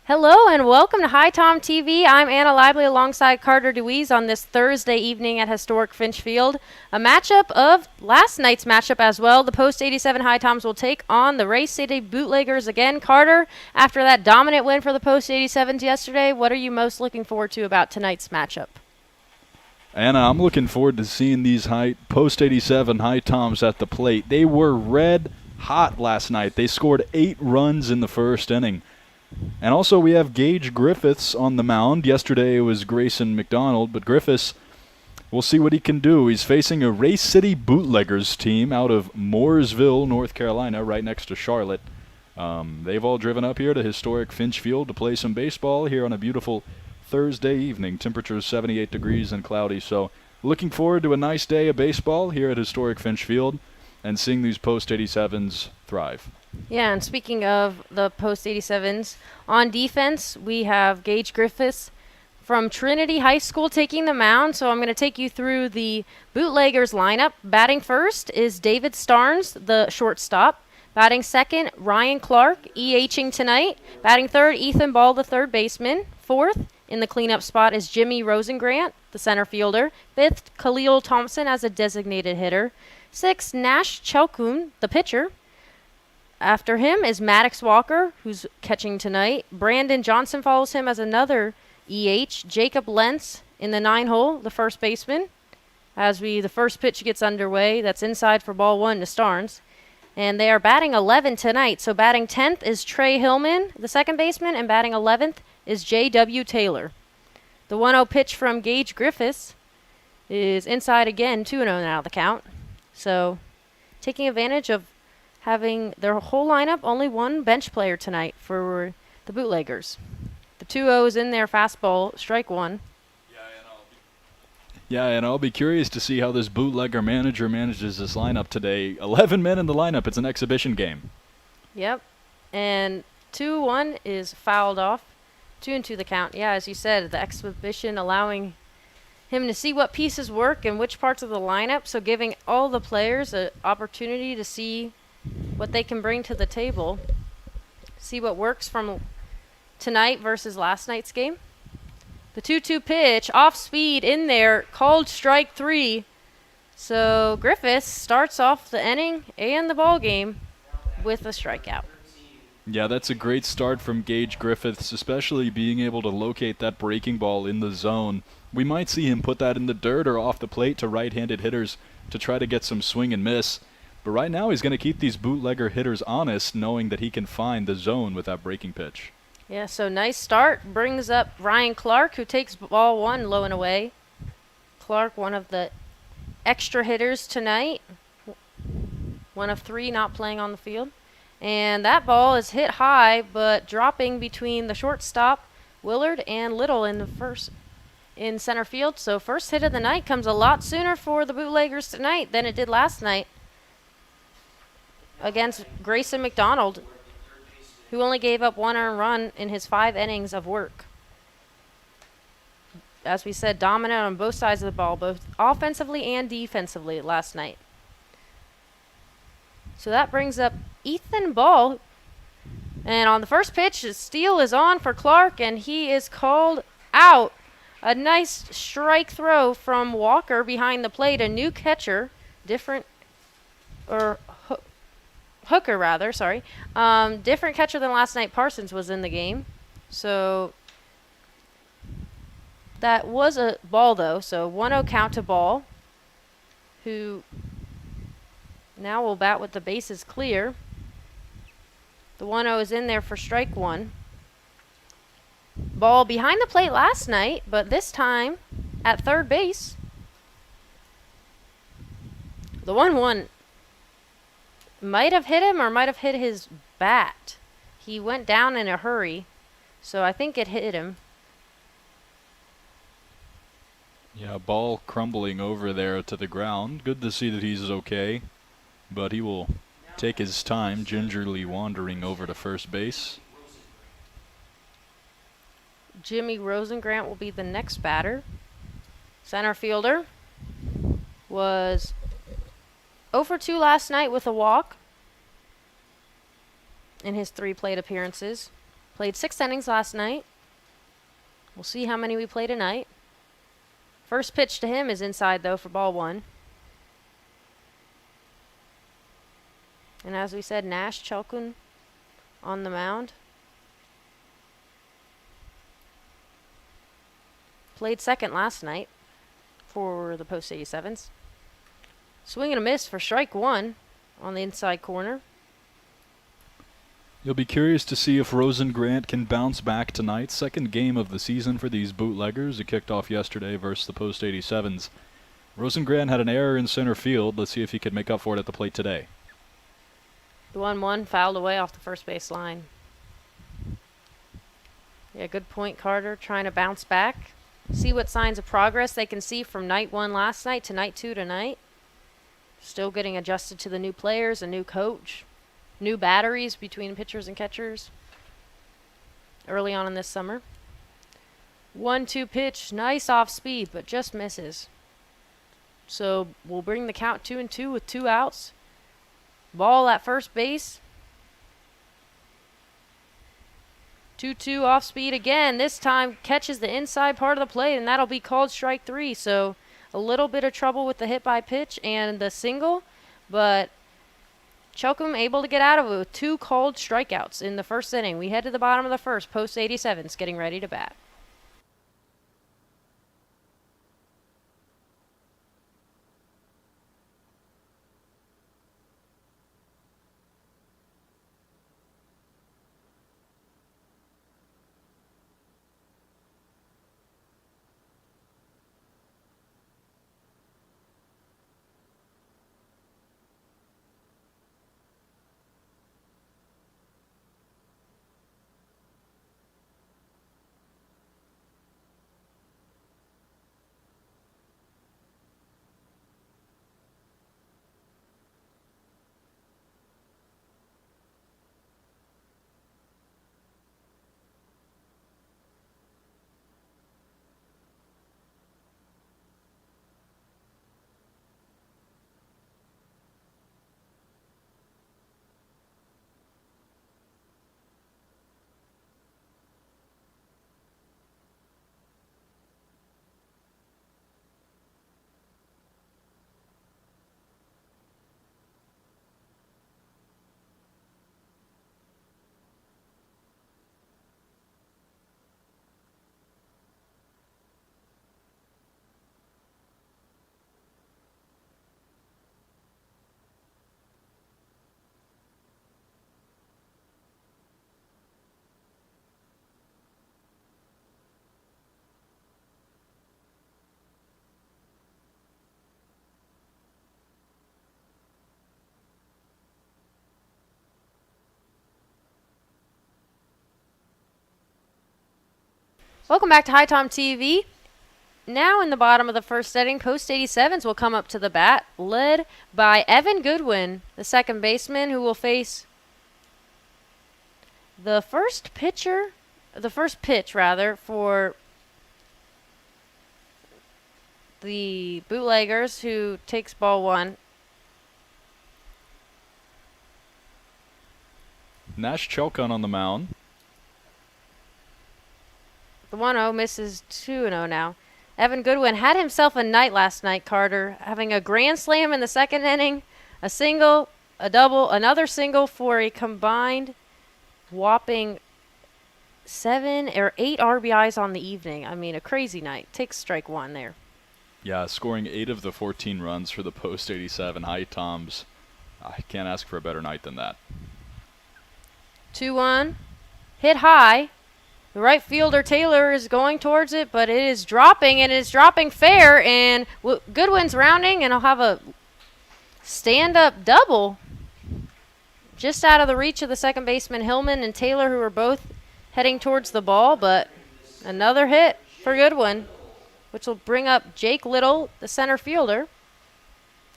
Hello and welcome to HiToms TV. I'm Anna Lively alongside Carter DeWeese on this Thursday evening at historic Finch Field. A matchup of last night's matchup as well. The Post 87 HiToms will take on the Race City Bootleggers again. Carter, after that dominant win for the Post 87s yesterday, what are you most looking forward to about tonight's matchup? Anna, I'm looking forward to seeing these Post 87 HiToms at the plate. They were red hot last night. They scored 8 runs in the first inning. And also we have Gage Griffiths on the mound. Yesterday it was Grayson McDonald, but Griffiths, we'll see what he can do. He's facing a Race City Bootleggers team out of Mooresville, North Carolina, right next to Charlotte. They've all driven up here to historic Finch Field to play some baseball here on a beautiful Thursday evening. Temperature is 78 degrees and cloudy, so looking forward to a nice day of baseball here at historic Finch Field and seeing these Post 87s thrive. Yeah, and speaking of the Post 87s, on defense, we have Gage Griffiths from Trinity High School taking the mound. So I'm going to take you through the Bootleggers lineup. Batting first is David Starnes, the shortstop. Batting second, Ryan Clark, EHing tonight. Batting third, Ethan Ball, the third baseman. Fourth, in the cleanup spot is Jimmy Rosengrant, the center fielder. Fifth, Khalil Thompson as a designated hitter. Sixth, Nash Chelkun, the pitcher. After him is Maddox Walker, who's catching tonight. Brandon Johnson follows him as another EH. Jacob Lentz in the 9-hole, the first baseman. The first pitch gets underway, that's inside for ball 1 to Starnes. And they are batting 11 tonight. So batting 10th is Trey Hillman, the second baseman, and batting 11th is J.W. Taylor. The 1-0 pitch from Gage Griffiths is inside again, 2-0 now the count. So taking advantage of having their whole lineup, only one bench player tonight for the Bootleggers. The 2-0 is in there, fastball, strike one. Yeah, and I'll be curious to see how this bootlegger manager manages this lineup today. 11 men in the lineup. It's an exhibition game. Yep. And 2-1 is fouled off. 2-2 the count. Yeah, as you said, the exhibition allowing him to see what pieces work and which parts of the lineup, so giving all the players an opportunity to see what they can bring to the table, see what works from tonight versus last night's game. The 2-2 pitch, off speed in there, called strike 3. So Griffiths starts off the inning and the ball game with a strikeout. Yeah, that's a great start from Gage Griffiths, especially being able to locate that breaking ball in the zone. We might see him put that in the dirt or off the plate to right-handed hitters to try to get some swing and miss. But right now he's going to keep these bootlegger hitters honest, knowing that he can find the zone with that breaking pitch. Yeah, so nice start. Brings up Ryan Clark, who takes ball 1 low and away. Clark, one of the extra hitters tonight. One of 3 not playing on the field. And that ball is hit high, but dropping between the shortstop, Willard, and Little in center field. So first hit of the night comes a lot sooner for the Bootleggers tonight than it did last night against Grayson McDonald, who only gave up 1 earned run in his 5 innings of work. As we said, dominant on both sides of the ball, both offensively and defensively last night. So that brings up Ethan Ball. And on the first pitch, the steal is on for Clark, and he is called out. A nice strike throw from Walker behind the plate, a new catcher, Hooker rather, sorry. Different catcher than last night. Parsons was in the game. So that was a ball, though. So 1-0 count to Ball, who now will bat with the bases clear. The 1-0 is in there for strike 1. Ball behind the plate last night, but this time at third base. The 1-1 might have hit him or might have hit his bat. He went down in a hurry, so I think it hit him. Yeah, ball crumbling over there to the ground. Good to see that he's okay, but he will take his time, gingerly wandering over to first base. Jimmy Rosengrant will be the next batter. Center fielder was 0 for 2 last night with a walk in his 3 plate appearances. Played 6 innings last night. We'll see how many we play tonight. First pitch to him is inside, though, for ball 1. And as we said, Nash Chelkun on the mound. Played second last night for the Post 87s. Swing and a miss for strike 1 on the inside corner. You'll be curious to see if Rosengrant can bounce back tonight. Second game of the season for these Bootleggers. It kicked off yesterday versus the Post 87s. Rosengrant had an error in center field. Let's see if he can make up for it at the plate today. The 1-1 fouled away off the first base line. Yeah, good point, Carter, trying to bounce back. See what signs of progress they can see from night 1 last night to night 2 tonight. Still getting adjusted to the new players, a new coach, new batteries between pitchers and catchers early on in this summer. 1-2 pitch, nice off speed, but just misses. So we'll bring the count 2-2 with 2 outs. Ball at first base. 2-2 off speed again. This time catches the inside part of the plate, and that'll be called strike 3. So a little bit of trouble with the hit by pitch and the single, but Chelkun able to get out of it with 2 called strikeouts in the first inning. We head to the bottom of the first. Post 87's getting ready to bat. Welcome back to HiToms TV. Now in the bottom of the first inning, Post 87s will come up to the bat, led by Evan Goodwin, the second baseman, who will face the first pitch for the Bootleggers, who takes ball 1. Nash Chelkun on the mound. The 1-0 misses 2-0 now. Evan Goodwin had himself a night last night, Carter, having a grand slam in the second inning, a single, a double, another single for a combined whopping 7 or 8 RBIs on the evening. I mean, a crazy night. Takes strike 1 there. Yeah, scoring 8 of the 14 runs for the Post 87 HiToms. I can't ask for a better night than that. 2-1. Hit high. The right fielder, Taylor, is going towards it, but it is dropping, and it's dropping fair, and Goodwin's rounding, and he'll have a stand-up double just out of the reach of the second baseman, Hillman and Taylor, who are both heading towards the ball, but another hit for Goodwin, which will bring up Jake Little, the center fielder.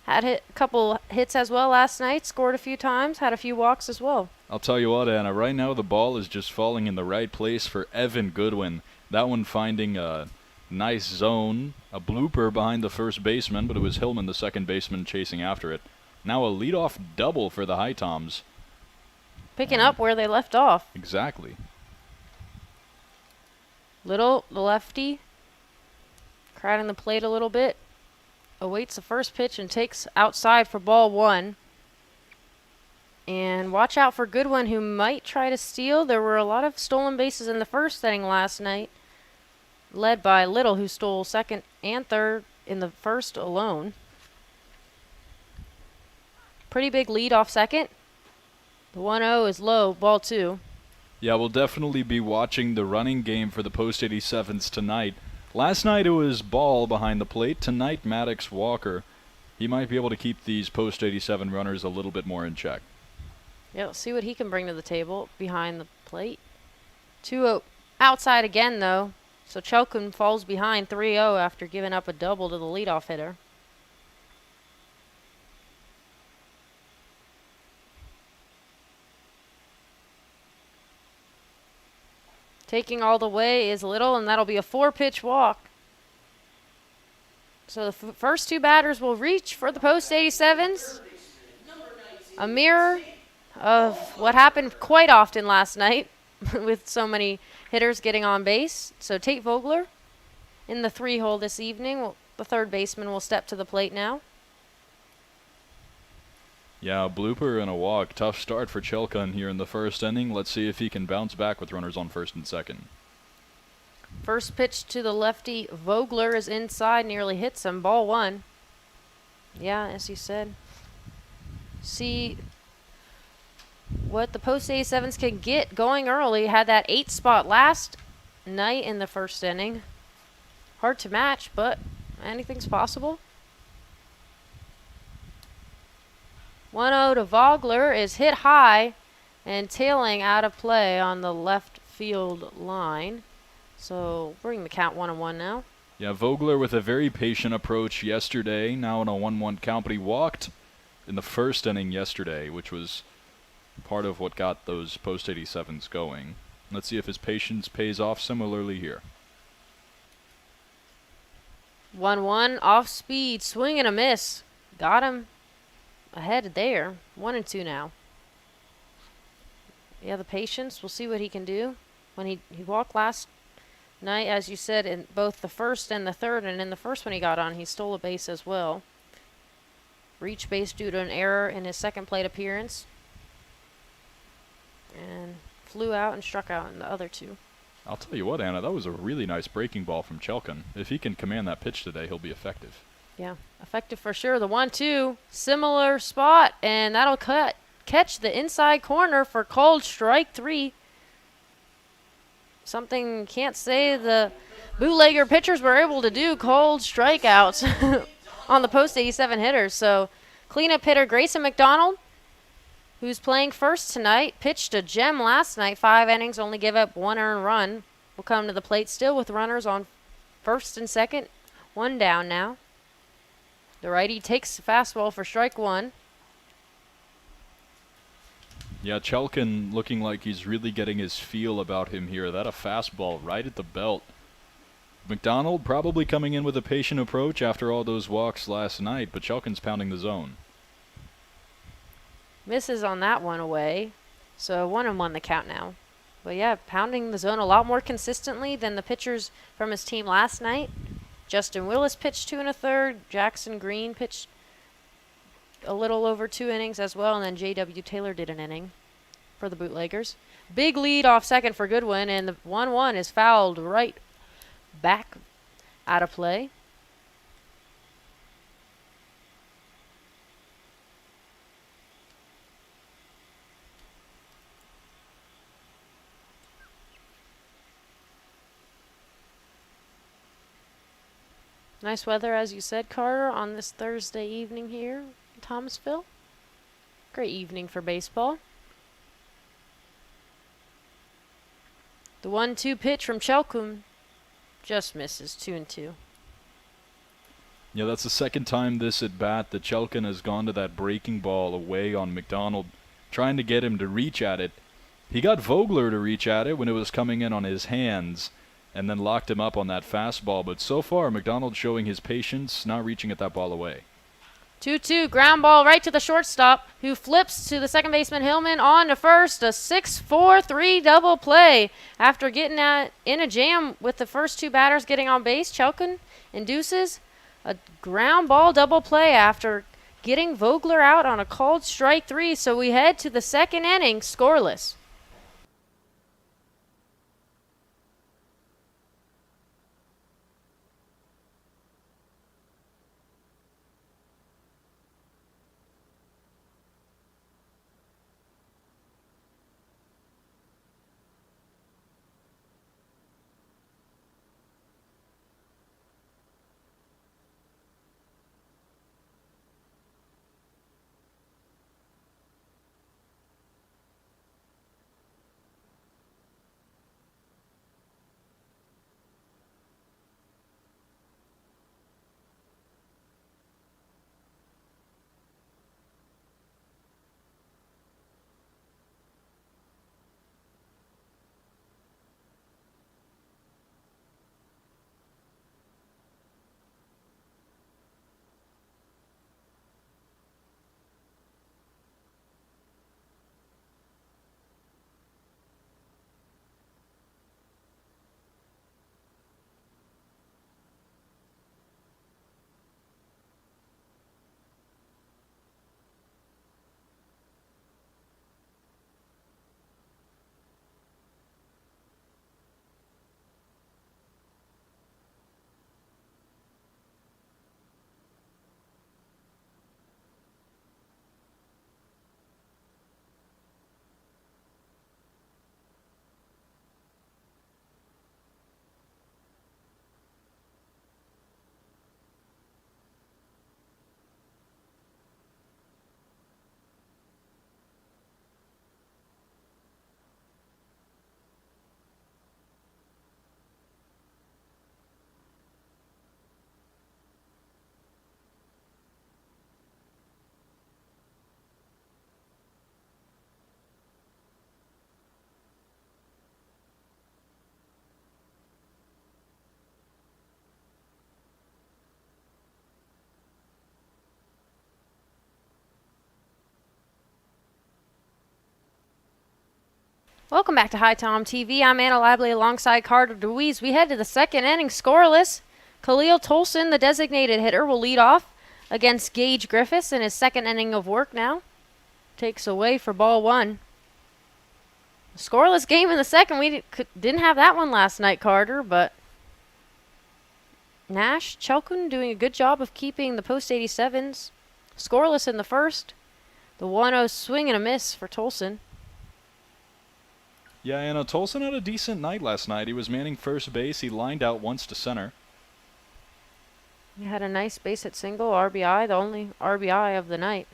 Had a couple hits as well last night, scored a few times, had a few walks as well. I'll tell you what, Anna, right now the ball is just falling in the right place for Evan Goodwin. That one finding a nice zone, a blooper behind the first baseman, but it was Hillman, the second baseman, chasing after it. Now a leadoff double for the HiToms. Picking up where they left off. Exactly. Little, the lefty, crowding the plate a little bit, awaits the first pitch and takes outside for ball 1. And watch out for Goodwin, who might try to steal. There were a lot of stolen bases in the first inning last night, led by Little, who stole second and third in the first alone. Pretty big lead off second. The 1-0 is low, ball 2. Yeah, we'll definitely be watching the running game for the Post 87s tonight. Last night it was Ball behind the plate. Tonight, Maddox Walker. He might be able to keep these Post 87 runners a little bit more in check. Yeah, let's see what he can bring to the table behind the plate. 2-0 outside again, though. So Chelkin falls behind 3-0 after giving up a double to the leadoff hitter. Taking all the way is Little, and that'll be a 4-pitch walk. So the first 2 batters will reach for the Post 87s. A mirror of what happened quite often last night with so many hitters getting on base. So Tate Vogler in the 3-hole this evening. The third baseman will step to the plate now. Yeah, a blooper and a walk. Tough start for Chelkan here in the first inning. Let's see if he can bounce back with runners on first and second. First pitch to the lefty. Vogler is inside, nearly hits him. Ball 1. Yeah, as you said. See what the Post 87s can get going early. Had that 8 spot last night in the first inning. Hard to match, but anything's possible. 1-0 to Vogler is hit high and tailing out of play on the left field line. So bring the count 1-1 now. Yeah, Vogler with a very patient approach yesterday. Now in a 1-1 count, but he walked in the first inning yesterday, which was part of what got those Post 87s going. Let's see if his patience pays off similarly here. 1-1 off speed, swing and a miss. Got him ahead there. 1-2 now. Yeah, the patience. We'll see what he can do. When he walked last night, as you said, in both the first and the third, and in the first one he got on, he stole a base as well. Reached base due to an error in his second plate appearance. And flew out and struck out in the other 2. I'll tell you what, Anna, that was a really nice breaking ball from Chelkan. If he can command that pitch today, he'll be effective. Yeah, effective for sure. The 1-2, similar spot, and that'll catch the inside corner for called strike 3. Something can't say the bootlegger pitchers were able to do, cold strikeouts on the Post 87 hitters. So cleanup hitter Grayson McDonald, who's playing first tonight, pitched a gem last night. 5 innings, only give up 1 earned run. Will come to the plate still with runners on first and second. 1 down now. The righty takes the fastball for strike 1. Yeah, Chelkan looking like he's really getting his feel about him here. That a fastball right at the belt. McDonald probably coming in with a patient approach after all those walks last night, but Chelkan's pounding the zone. Misses on that one away. So 1-1 the count now. But yeah, pounding the zone a lot more consistently than the pitchers from his team last night. Justin Willis pitched 2 1/3. Jackson Green pitched a little over 2 innings as well. And then J.W. Taylor did an inning for the Bootleggers. Big lead off second for Goodwin. And the 1-1 is fouled right back out of play. Nice weather, as you said, Carter, on this Thursday evening here in Thomasville. Great evening for baseball. The 1-2 pitch from Chelkum just misses. 2-2. Yeah, that's the second time this at bat that Chelkan has gone to that breaking ball away on McDonald, trying to get him to reach at it. He got Vogler to reach at it when it was coming in on his hands, and then locked him up on that fastball. But so far, McDonald showing his patience, not reaching at that ball away. 2-2, ground ball right to the shortstop, who flips to the second baseman Hillman on to first. A 6-4-3 double play. After getting in a jam with the first two batters getting on base, Chelkin induces a ground ball double play after getting Vogler out on a called strike 3. So we head to the second inning scoreless. Welcome back to HiToms TV. I'm Anna Lively alongside Carter DeWeese. We head to the second inning scoreless. Khalil Tolson, the designated hitter, will lead off against Gage Griffiths in his second inning of work now. Takes away for ball one. Scoreless game in the second. We didn't have that one last night, Carter, but Nash, Chelkin doing a good job of keeping the post 87s scoreless in the first. The 1-0 swing and a miss for Tolson. Yeah, and Tolson had a decent night last night. He was manning first base. He lined out once to center. He had a nice base hit single, RBI, the only RBI of the night.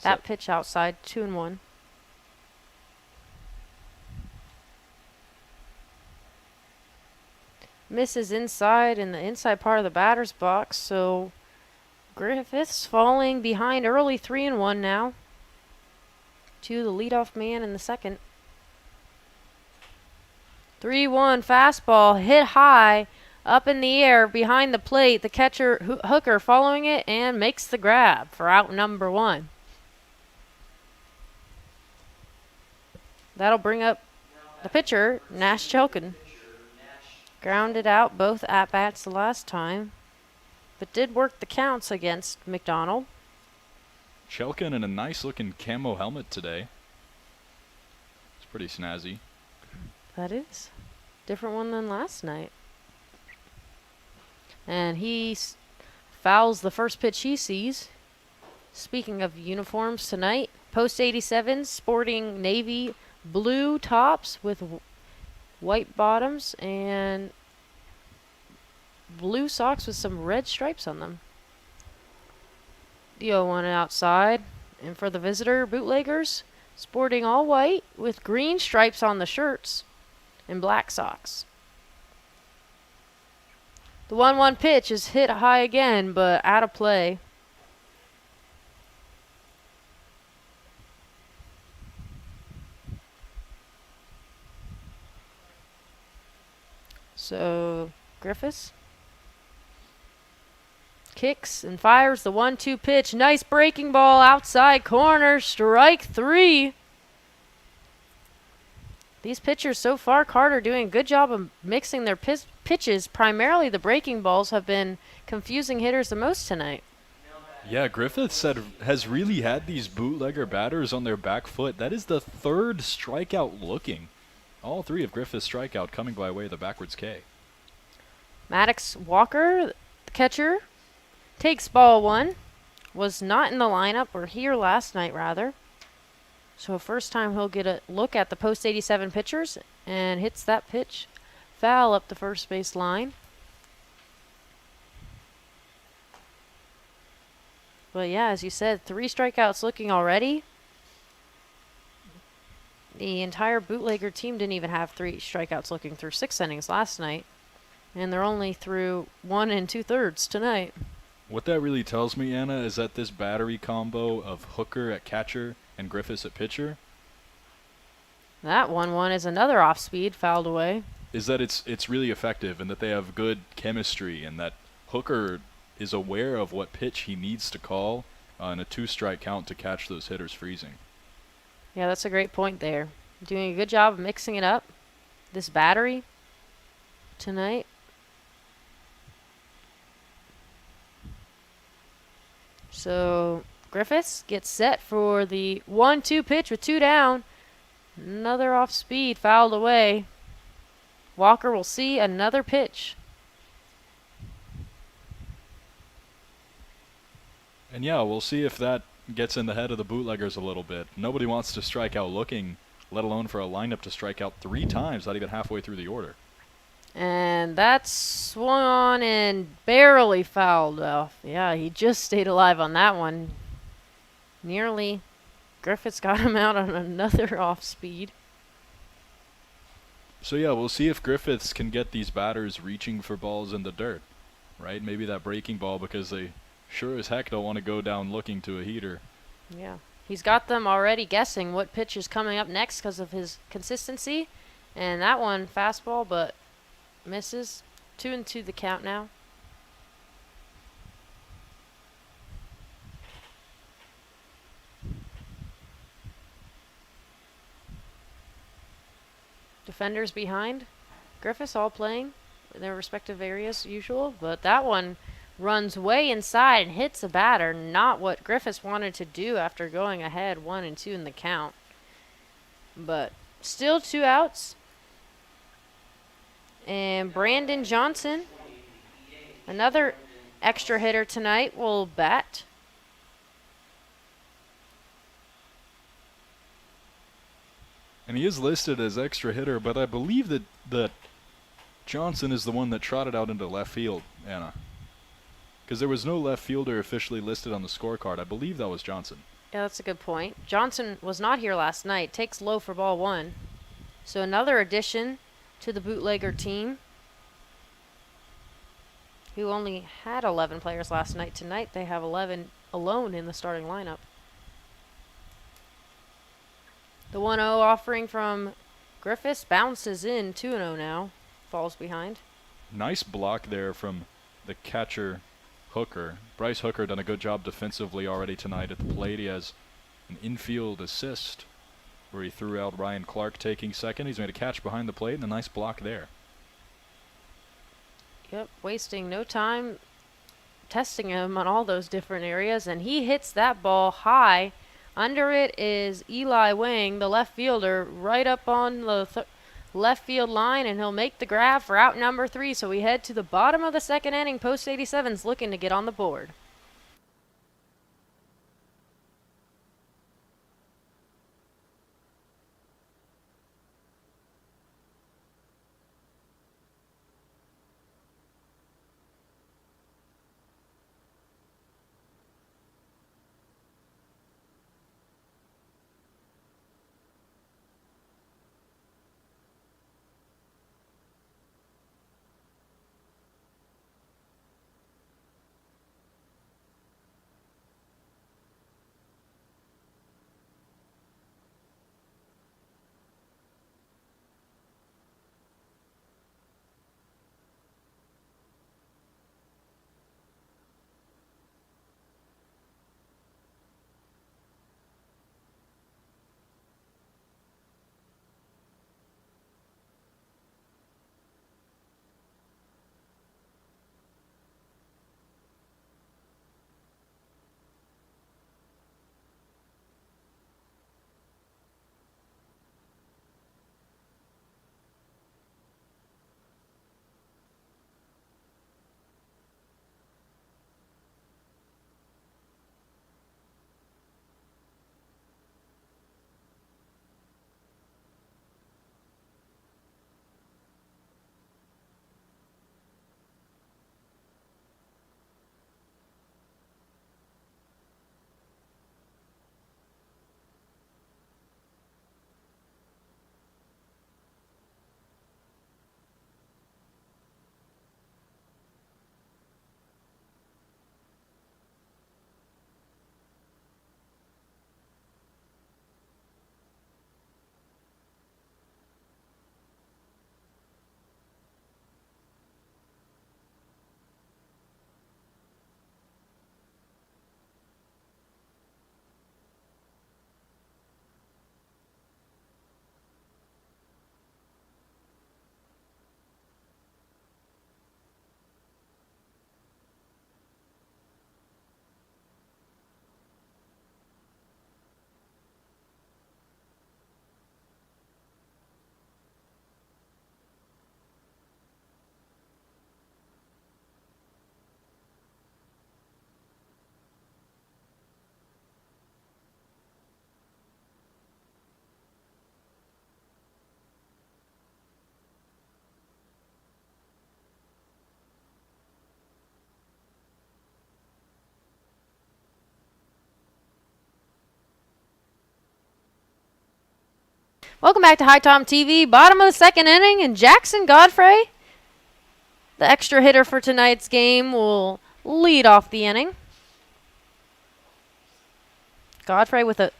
That pitch outside, 2-1. Misses inside in the inside part of the batter's box, so Griffiths falling behind early, 3-1 now to the leadoff man in the second. 3-1 fastball hit high up in the air behind the plate. The catcher Hooker following it and makes the grab for out number one. That'll bring up the pitcher, Nash Chelkin. Grounded out both at-bats the last time, but did work the counts against McDonald. Chelkin in a nice-looking camo helmet today. It's pretty snazzy. That is. Different one than last night. And he fouls the first pitch he sees. Speaking of uniforms tonight, post 87s sporting navy blue tops with white bottoms and blue socks with some red stripes on them. The 0-1 outside. And for the visitor, Bootleggers, sporting all white with green stripes on the shirts and black socks. The 1-1 pitch is hit high again, but out of play. So, Griffiths kicks and fires the 1-2 pitch. Nice breaking ball outside corner. Strike 3. These pitchers so far, Carter, doing a good job of mixing their pitches. Primarily the breaking balls have been confusing hitters the most tonight. Yeah, Griffith has really had these bootlegger batters on their back foot. That is the 3rd strikeout looking. All 3 of Griffith's strikeout coming by way of the backwards K. Maddox Walker, the catcher, takes ball 1. Was not in the lineup, or here last night rather. So first time he'll get a look at the post 87 pitchers and hits that pitch foul up the first base line. But yeah, as you said, 3 strikeouts looking already. The entire Bootlegger team didn't even have 3 strikeouts looking through 6 innings last night. And they're only through 1 2/3 tonight. What that really tells me, Anna, is that this battery combo of Hooker at catcher and Griffiths at pitcher, that 1-1 is another off-speed fouled away. is that it's really effective and that they have good chemistry and that Hooker is aware of what pitch he needs to call in a 2-strike count to catch those hitters freezing. Yeah, that's a great point there. Doing a good job of mixing it up, this battery tonight. So Griffiths gets set for the 1-2 pitch with 2 down. Another off speed fouled away. Walker will see another pitch. And yeah, we'll see if that gets in the head of the Bootleggers a little bit. Nobody wants to strike out looking, let alone for a lineup to strike out 3 times, not even halfway through the order. And that's swung on and barely fouled off. Yeah, he just stayed alive on that one. Nearly. Griffiths got him out on another off speed. So yeah, we'll see if Griffiths can get these batters reaching for balls in the dirt, right? Maybe that breaking ball, because they sure as heck don't want to go down looking to a heater. Yeah. He's got them already guessing what pitch is coming up next because of his consistency. And that one, fastball, but misses. 2-2 the count now. Defenders behind. Griffiths all playing in their respective areas usual, but that one runs way inside and hits a batter. Not what Griffiths wanted to do after going ahead 1-2 in the count. But still 2 outs. And Brandon Johnson, another extra hitter tonight, will bat. And he is listed as extra hitter, but I believe that Johnson is the one that trotted out into left field, Anna. Because there was no left fielder officially listed on the scorecard. I believe that was Johnson. Yeah, that's a good point. Johnson was not here last night. Takes low for ball 1. So another addition to the Bootlegger team, who only had 11 players last night. Tonight they have 11 alone in the starting lineup. The 1-0 offering from Griffiths bounces in. 2-0 now. Falls behind. Nice block there from the catcher, Hooker. Bryce Hooker done a good job defensively already tonight at the plate. He has an infield assist where he threw out Ryan Clark taking second. He's made a catch behind the plate and a nice block there. Yep, wasting no time testing him on all those different areas, and he hits that ball high. Under it is Eli Wang, the left fielder, right up on the left field line, and he'll make the grab for out number 3. So we head to the bottom of the second inning. Post 87's looking to get on the board. Welcome back to HiTom TV. Bottom of the second inning, and Jackson Godfrey, the extra hitter for tonight's game, will lead off the inning. Godfrey with a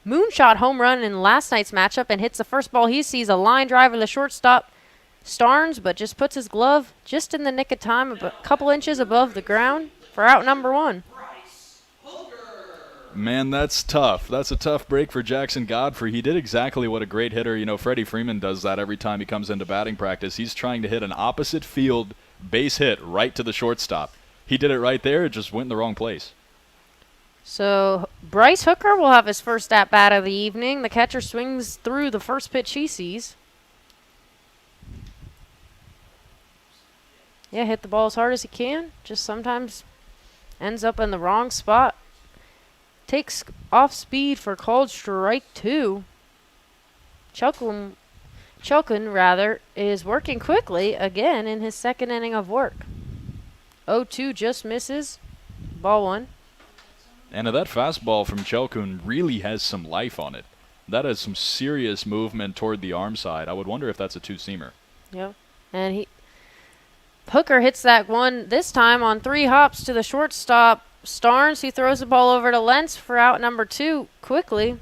moonshot home run in last night's matchup and hits the first ball he sees, a line drive to the shortstop Starnes, but just puts his glove just in the nick of time, a couple inches above the ground for out number one. Man, that's tough. That's a tough break for Jackson Godfrey. He did exactly what a great hitter, Freddie Freeman does that every time he comes into batting practice. He's trying to hit an opposite field base hit right to the shortstop. He did it right there, it just went in the wrong place. So Bryce Hooker will have his first at-bat of the evening. The catcher swings through the first pitch he sees. Yeah, hit the ball as hard as he can. Just sometimes ends up in the wrong spot. Takes off speed for called strike two. Chelkin is working quickly again in his second inning of work. 0-2 just misses. Ball one. And that fastball from Chelkin really has some life on it. That has some serious movement toward the arm side. I would wonder if that's a two-seamer. Yep. And Hooker hits that one this time on 3 hops to the shortstop Starnes. He throws the ball over to Lentz for out number 2 quickly.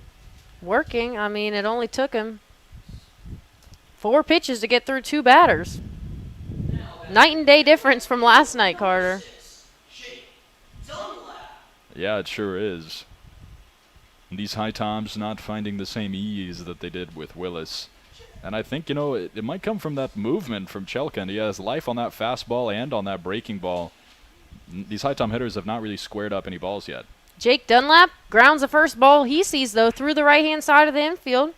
Working. I mean, it only took him 4 pitches to get through 2 batters. Night and day difference from last night, Carter. Yeah, it sure is. These HiToms not finding the same ease that they did with Willis. And I think, it might come from that movement from Chelkin. He has life on that fastball and on that breaking ball. These HiTom hitters have not really squared up any balls yet. Jake Dunlap grounds the first ball he sees, though, through the right-hand side of the infield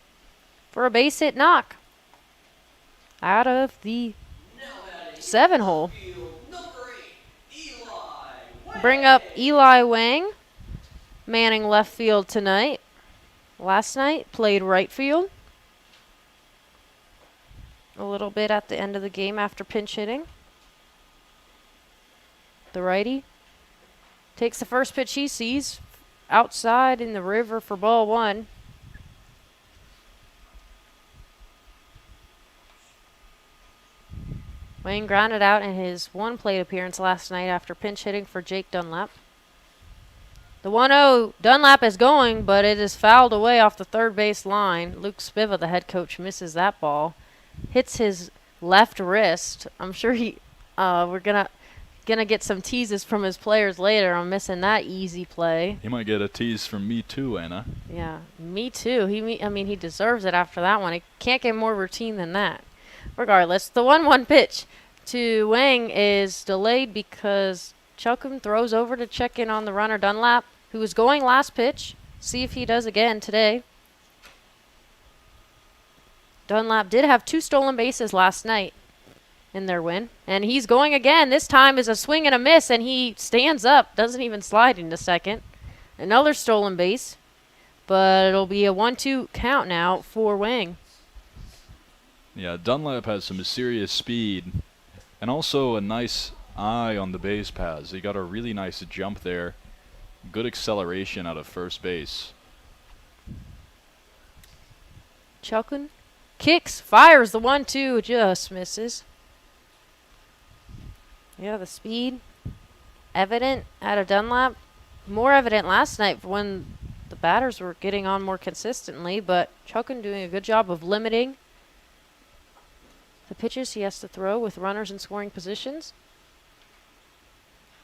for a base hit knock. Out of the 7-hole. Bring up Eli Wang, manning left field tonight. Last night, played right field. A little bit at the end of the game after pinch hitting. The righty takes the first pitch he sees outside in the river for ball one. Wayne grounded out in his 1 plate appearance last night after pinch hitting for Jake Dunlap. The 1-0 Dunlap is going, but it is fouled away off the third base line. Luke Spiva, the head coach, misses that ball. Hits his left wrist. I'm sure we're gonna get some teases from his players later on missing that easy play. He might get a tease from me too, Anna. Yeah, me too. He deserves it after that one. It can't get more routine than that. Regardless, the 1-1 pitch to Wang is delayed because Chelkin throws over to check in on the runner Dunlap, who was going last pitch. See if he does again today. Dunlap did have 2 stolen bases last night in their win. And he's going again. This time is a swing and a miss, and he stands up, doesn't even slide into second. Another stolen base. But it'll be a 1-2 count now for Wang. Yeah, Dunlap has some serious speed and also a nice eye on the base paths. He got a really nice jump there. Good acceleration out of first base. Chelkin kicks, fires the 1-2, just misses. Yeah, the speed evident out of Dunlap. More evident last night when the batters were getting on more consistently, but Chelkin doing a good job of limiting the pitches he has to throw with runners in scoring positions.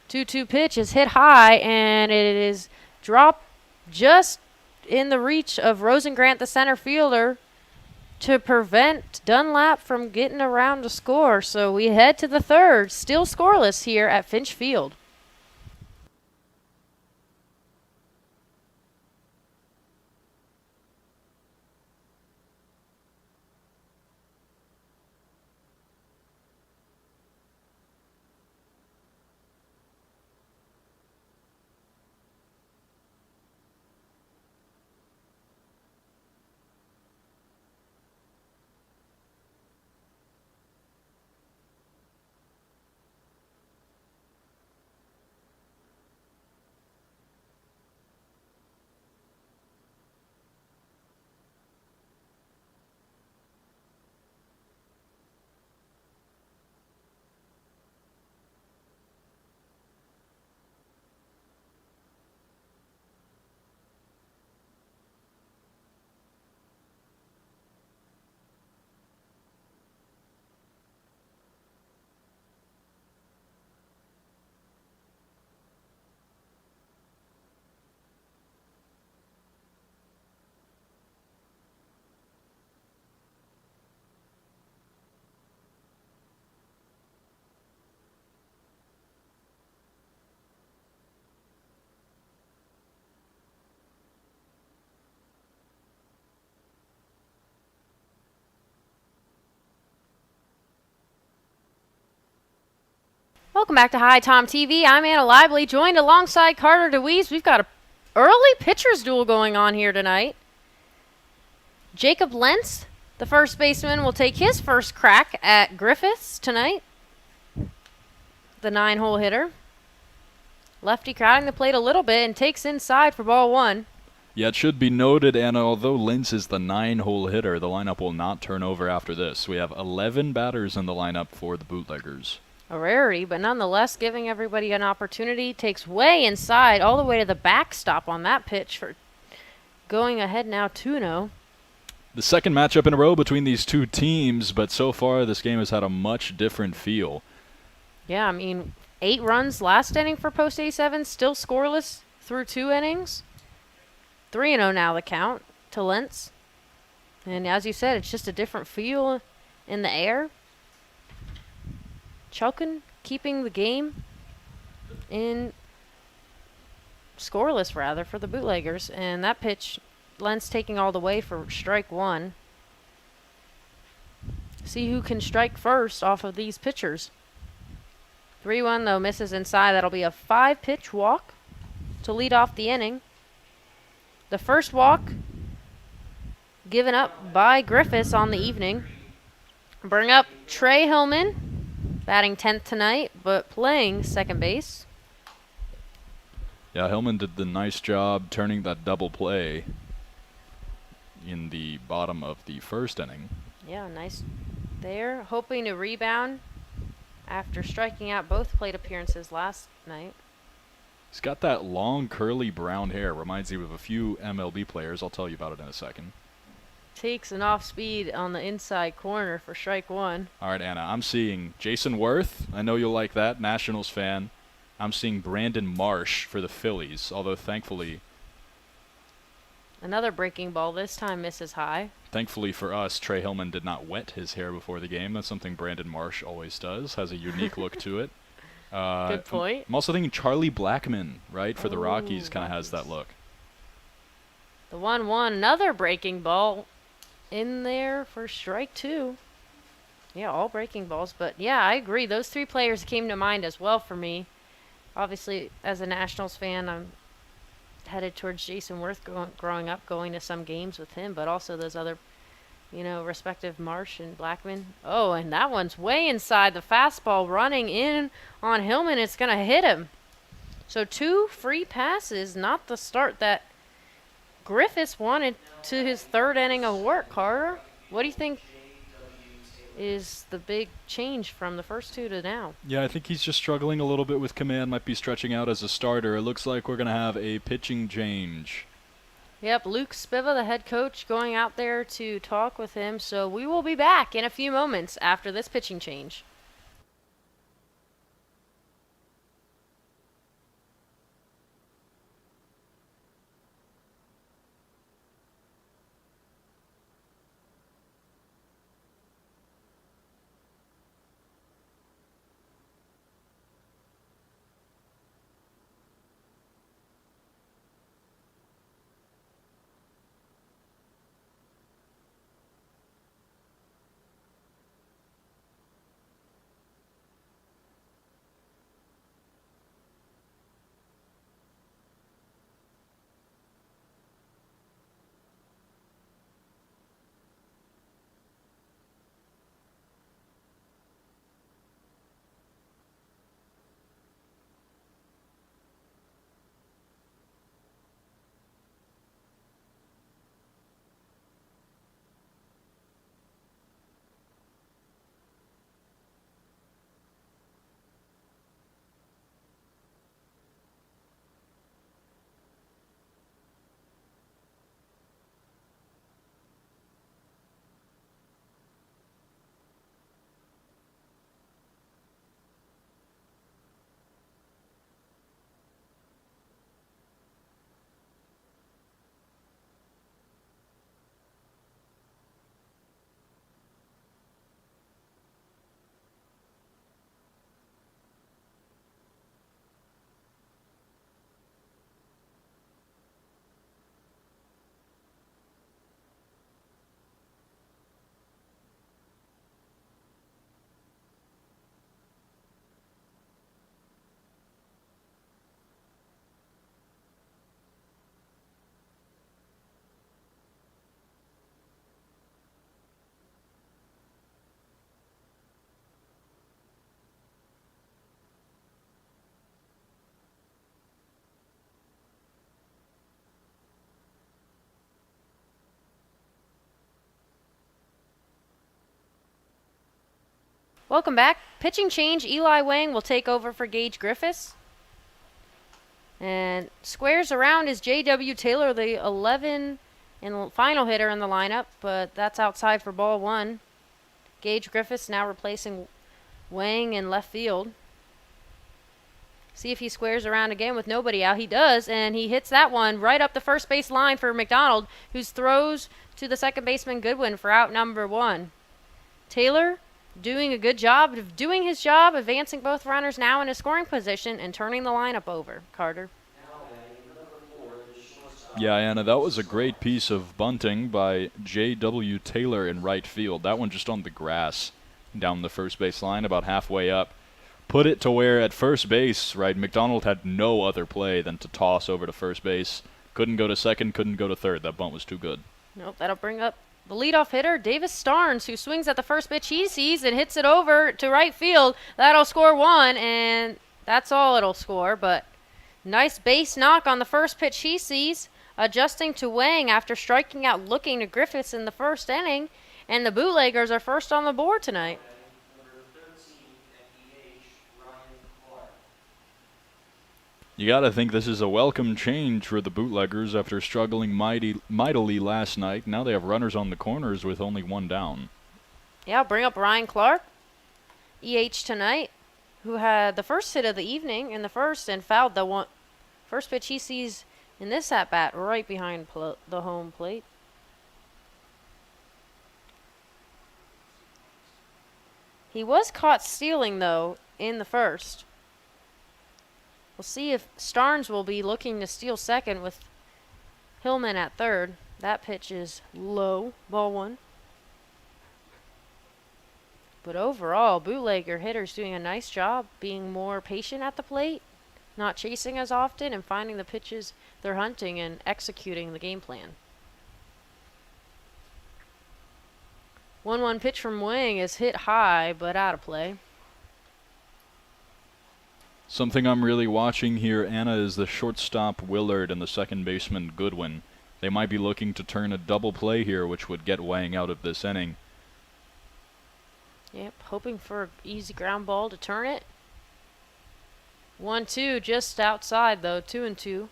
2-2 pitch is hit high, and it is dropped just in the reach of Rosengrant, the center fielder, to prevent Dunlap from getting around to score. So we head to the third, still scoreless here at Finch Field. Welcome back to HiToms TV. I'm Anna Lively, joined alongside Carter DeWeese. We've got a early pitchers duel going on here tonight. Jacob Lentz, the first baseman, will take his first crack at Griffiths tonight. The 9-hole hitter. Lefty crowding the plate a little bit and takes inside for ball 1. Yeah, it should be noted, Anna, although Lentz is the 9-hole hitter, the lineup will not turn over after this. We have 11 batters in the lineup for the Bootleggers. A rarity, but nonetheless giving everybody an opportunity. Takes way inside, all the way to the backstop on that pitch for going ahead now 2-0. The second matchup in a row between these two teams, but so far this game has had a much different feel. Yeah, I mean, 8 runs last inning for Post 87, still scoreless through 2 innings. 3-0 now the count to Lentz. And as you said, it's just a different feel in the air. Chilkin keeping the game in scoreless, rather, for the Bootleggers. And that pitch, Lentz taking all the way for strike 1. See who can strike first off of these pitchers. 3-1, though, misses inside. That'll be a 5-pitch walk to lead off the inning. The first walk given up by Griffiths on the evening. Bring up Trey Hillman, batting 10th tonight, but playing second base. Yeah, Hillman did the nice job turning that double play in the bottom of the first inning. Yeah, nice there. Hoping to rebound after striking out both plate appearances last night. He's got that long, curly brown hair. Reminds me of a few MLB players. I'll tell you about it in a second. Takes an off speed on the inside corner for strike 1. All right, Anna, I'm seeing Jason Worth. I know you'll like that, Nationals fan. I'm seeing Brandon Marsh for the Phillies, although thankfully Another breaking ball, this time misses high. Thankfully for us, Trey Hillman did not wet his hair before the game. That's something Brandon Marsh always does. Has a unique look to it. Good point. I'm also thinking Charlie Blackmon, right, for the Rockies, kind of has that look. The 1-1, another breaking ball in there for strike 2. Yeah, all breaking balls. But, yeah, I agree. Those 3 players came to mind as well for me. Obviously, as a Nationals fan, I'm headed towards Jason Worth growing up, going to some games with him, but also those other, respective Marsh and Blackmon. Oh, and that one's way inside. The fastball running in on Hillman. It's going to hit him. So 2 free passes, not the start that Griffiths wanted to his 3rd inning of work, Carter. What do you think is the big change from the first 2 to now? Yeah, I think he's just struggling a little bit with command, might be stretching out as a starter. It looks like we're going to have a pitching change. Yep, Luke Spiva, the head coach, going out there to talk with him. So we will be back in a few moments after this pitching change. Welcome back. Pitching change, Eli Wang will take over for Gage Griffiths. And squares around is J.W. Taylor, the 11 and final hitter in the lineup, but that's outside for ball one. Gage Griffiths now replacing Wang in left field. See if he squares around again with nobody out. He does, and he hits that one right up the first base line for McDonald, who throws to the second baseman Goodwin for out number one. Taylor doing a good job of doing his job, advancing both runners now in a scoring position and turning the lineup over. Carter. Yeah, Anna, that was a great piece of bunting by J.W. Taylor in right field. That one just on the grass down the first base line, about halfway up. Put it to where at first base, right, McDonald had no other play than to toss over to first base. Couldn't go to second, couldn't go to third. That bunt was too good. Nope, that'll bring up the leadoff hitter, Davis Starnes, who swings at the first pitch he sees and hits it over to right field. That'll score one, and that's all it'll score. But nice base knock on the first pitch he sees, adjusting to Wang after striking out looking to Griffiths in the first inning. And the Bootleggers are first on the board tonight. You got to think this is a welcome change for the Bootleggers after struggling mightily last night. Now they have runners on the corners with only one down. Yeah, I'll bring up Ryan Clark, EH tonight, who had the first hit of the evening in the first and fouled the one first pitch he sees in this at-bat right behind the home plate. He was caught stealing, though, in the first. We'll see if Starnes will be looking to steal second with Hillman at third. That pitch is low, ball one. But overall, Bootlegger hitters doing a nice job being more patient at the plate, not chasing as often, and finding the pitches they're hunting and executing the game plan. 1-1 pitch from Wang is hit high, but out of play. Something I'm really watching here, Anna, is the shortstop Willard and the second baseman Goodwin. They might be looking to turn a double play here, which would get Wang out of this inning. Yep, hoping for an easy ground ball to turn it. 1-2, just outside though, 2-2.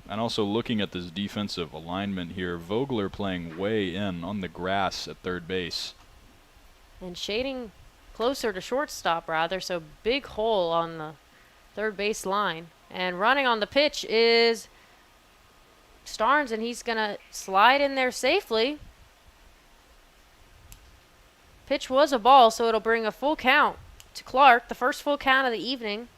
And also looking at this defensive alignment here, Vogler playing way in on the grass at third base. And shading closer to shortstop rather, so big hole on the third base line. And running on the pitch is Starnes, and he's going to slide in there safely. Pitch was a ball, so it'll bring a full count to Clark, the first full count of the evening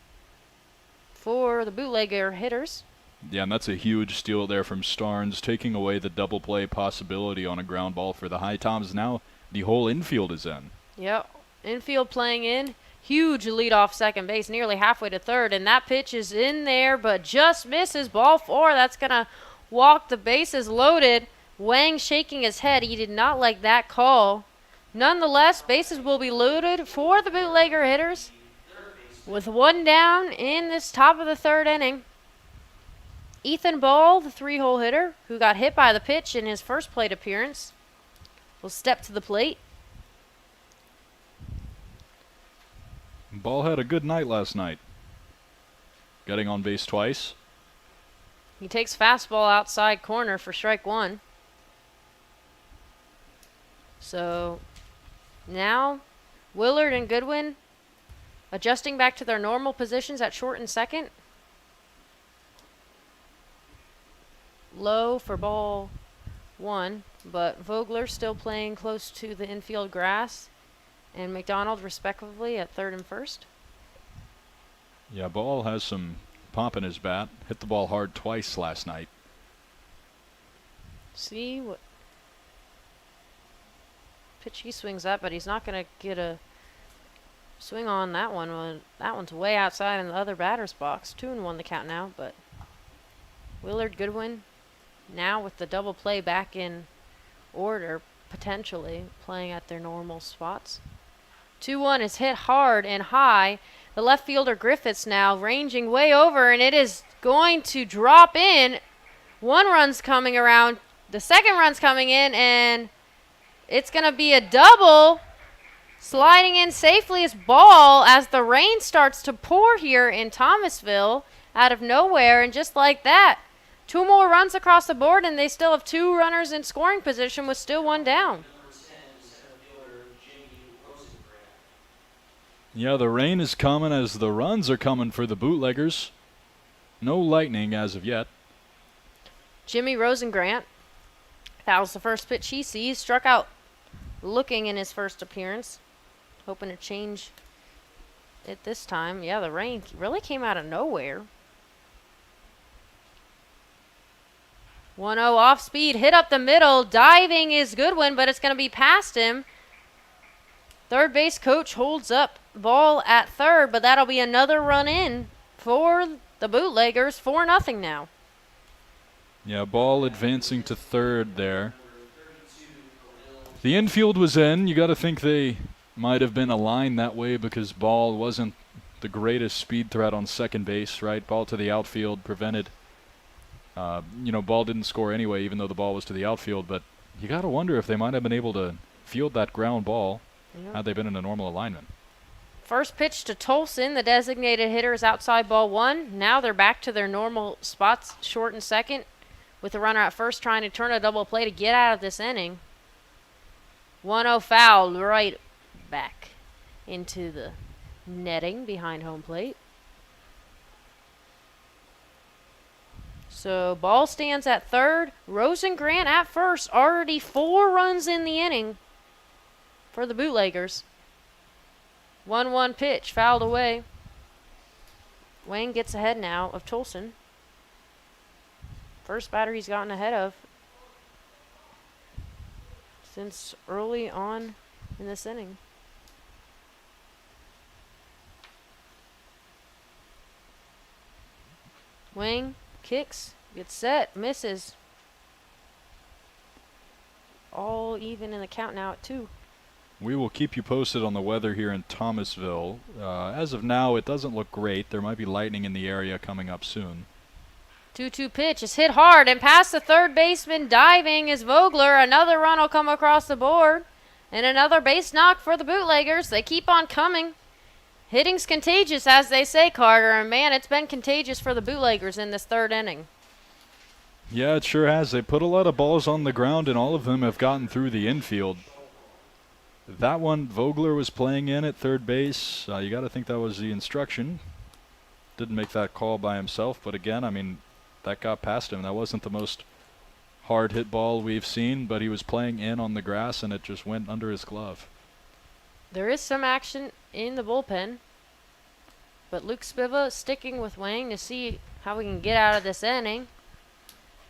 for the Bootlegger hitters. Yeah, and that's a huge steal there from Starnes, taking away the double play possibility on a ground ball for the HiToms. Now the whole infield is in. Yep, infield playing in. Huge lead off second base, nearly halfway to third, and that pitch is in there, but just misses. Ball four, that's going to walk the bases loaded. Wang shaking his head. He did not like that call. Nonetheless, bases will be loaded for the Bootlegger hitters with one down in this top of the third inning. Ethan Ball, the three-hole hitter, who got hit by the pitch in his first plate appearance, will step to the plate. Ball had a good night last night, getting on base twice. He takes fastball outside corner for strike one. So now Willard and Goodwin adjusting back to their normal positions at short and second. Low for ball one, but Vogler still playing close to the infield grass, and McDonald respectively at third and first. Yeah, Ball has some pop in his bat. Hit the ball hard twice last night. See what pitch he swings at, but he's not going to get a swing on that one. That one's way outside in the other batter's box. 2-1 the count now, but Willard, Goodwin now with the double play back in order, potentially playing at their normal spots. 2-1 is hit hard and high. The left fielder Griffiths now ranging way over, and it is going to drop in. One run's coming around. The second run's coming in, and it's going to be a double. Sliding in safely is Ball as the rain starts to pour here in Thomasville out of nowhere. And just like that, 2 more runs across the board, and they still have 2 runners in scoring position with still 1 down. Yeah, the rain is coming as the runs are coming for the Bootleggers. No lightning as of yet. Jimmy Rosengrant, that was the first pitch he sees, struck out looking in his first appearance. Hoping to change it this time. Yeah, the rain really came out of nowhere. 1-0 off speed, hit up the middle. Diving is Goodwin, but it's going to be past him. Third base coach holds up Ball at third, but that'll be another run in for the Bootleggers. 4-0 now. Yeah, Ball advancing to third there. The infield was in. You got to think they might have been aligned that way because Ball wasn't the greatest speed threat on second base, right? Ball to the outfield prevented. Ball didn't score anyway, even though the ball was to the outfield. But you got to wonder if they might have been able to field that ground ball had they been in a normal alignment. First pitch to Tolson. The designated hitter is outside ball 1. Now they're back to their normal spots, short and second, with the runner at first trying to turn a double play to get out of this inning. 1-0 foul right back into the netting behind home plate. So Ball stands at third. Rosengrant at first. Already 4 runs in the inning for the Bootleggers. 1-1 pitch, fouled away. Wayne gets ahead now of Tolson. First batter he's gotten ahead of since early on in this inning. Wayne kicks, gets set, misses. All even in the count now at 2. We will keep you posted on the weather here in Thomasville. As of now, it doesn't look great. There might be lightning in the area coming up soon. 2-2 pitch is hit hard and past the third baseman. Diving is Vogler. Another run will come across the board. And another base knock for the Bootleggers. They keep on coming. Hitting's contagious, as they say, Carter. And, man, it's been contagious for the Bootleggers in this third inning. Yeah, it sure has. They put a lot of balls on the ground, and all of them have gotten through the infield. That one, Vogler was playing in at third base. You got to think that was the instruction. Didn't make that call by himself, but again, I mean, that got past him. That wasn't the most hard hit ball we've seen, but he was playing in on the grass, and it just went under his glove. There is some action in the bullpen, but Luke Spiva sticking with Wang to see how we can get out of this inning.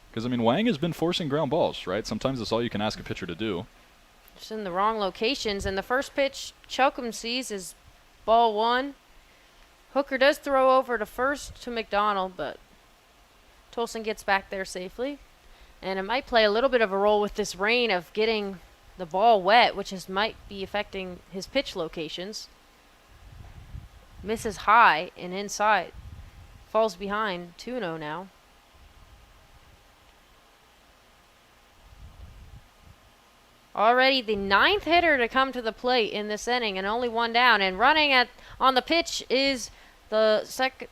Because, I mean, Wang has been forcing ground balls, right? Sometimes that's all you can ask a pitcher to do. Just in the wrong locations. And the first pitch Chelcom sees is ball 1. Hooker does throw over to first to McDonald, but Tolson gets back there safely. And it might play a little bit of a role with this rain of getting the ball wet, which might be affecting his pitch locations. Misses high and inside. Falls behind 2-0 now. Already the 9th hitter to come to the plate in this inning, and only 1 down. And running on the pitch is the second,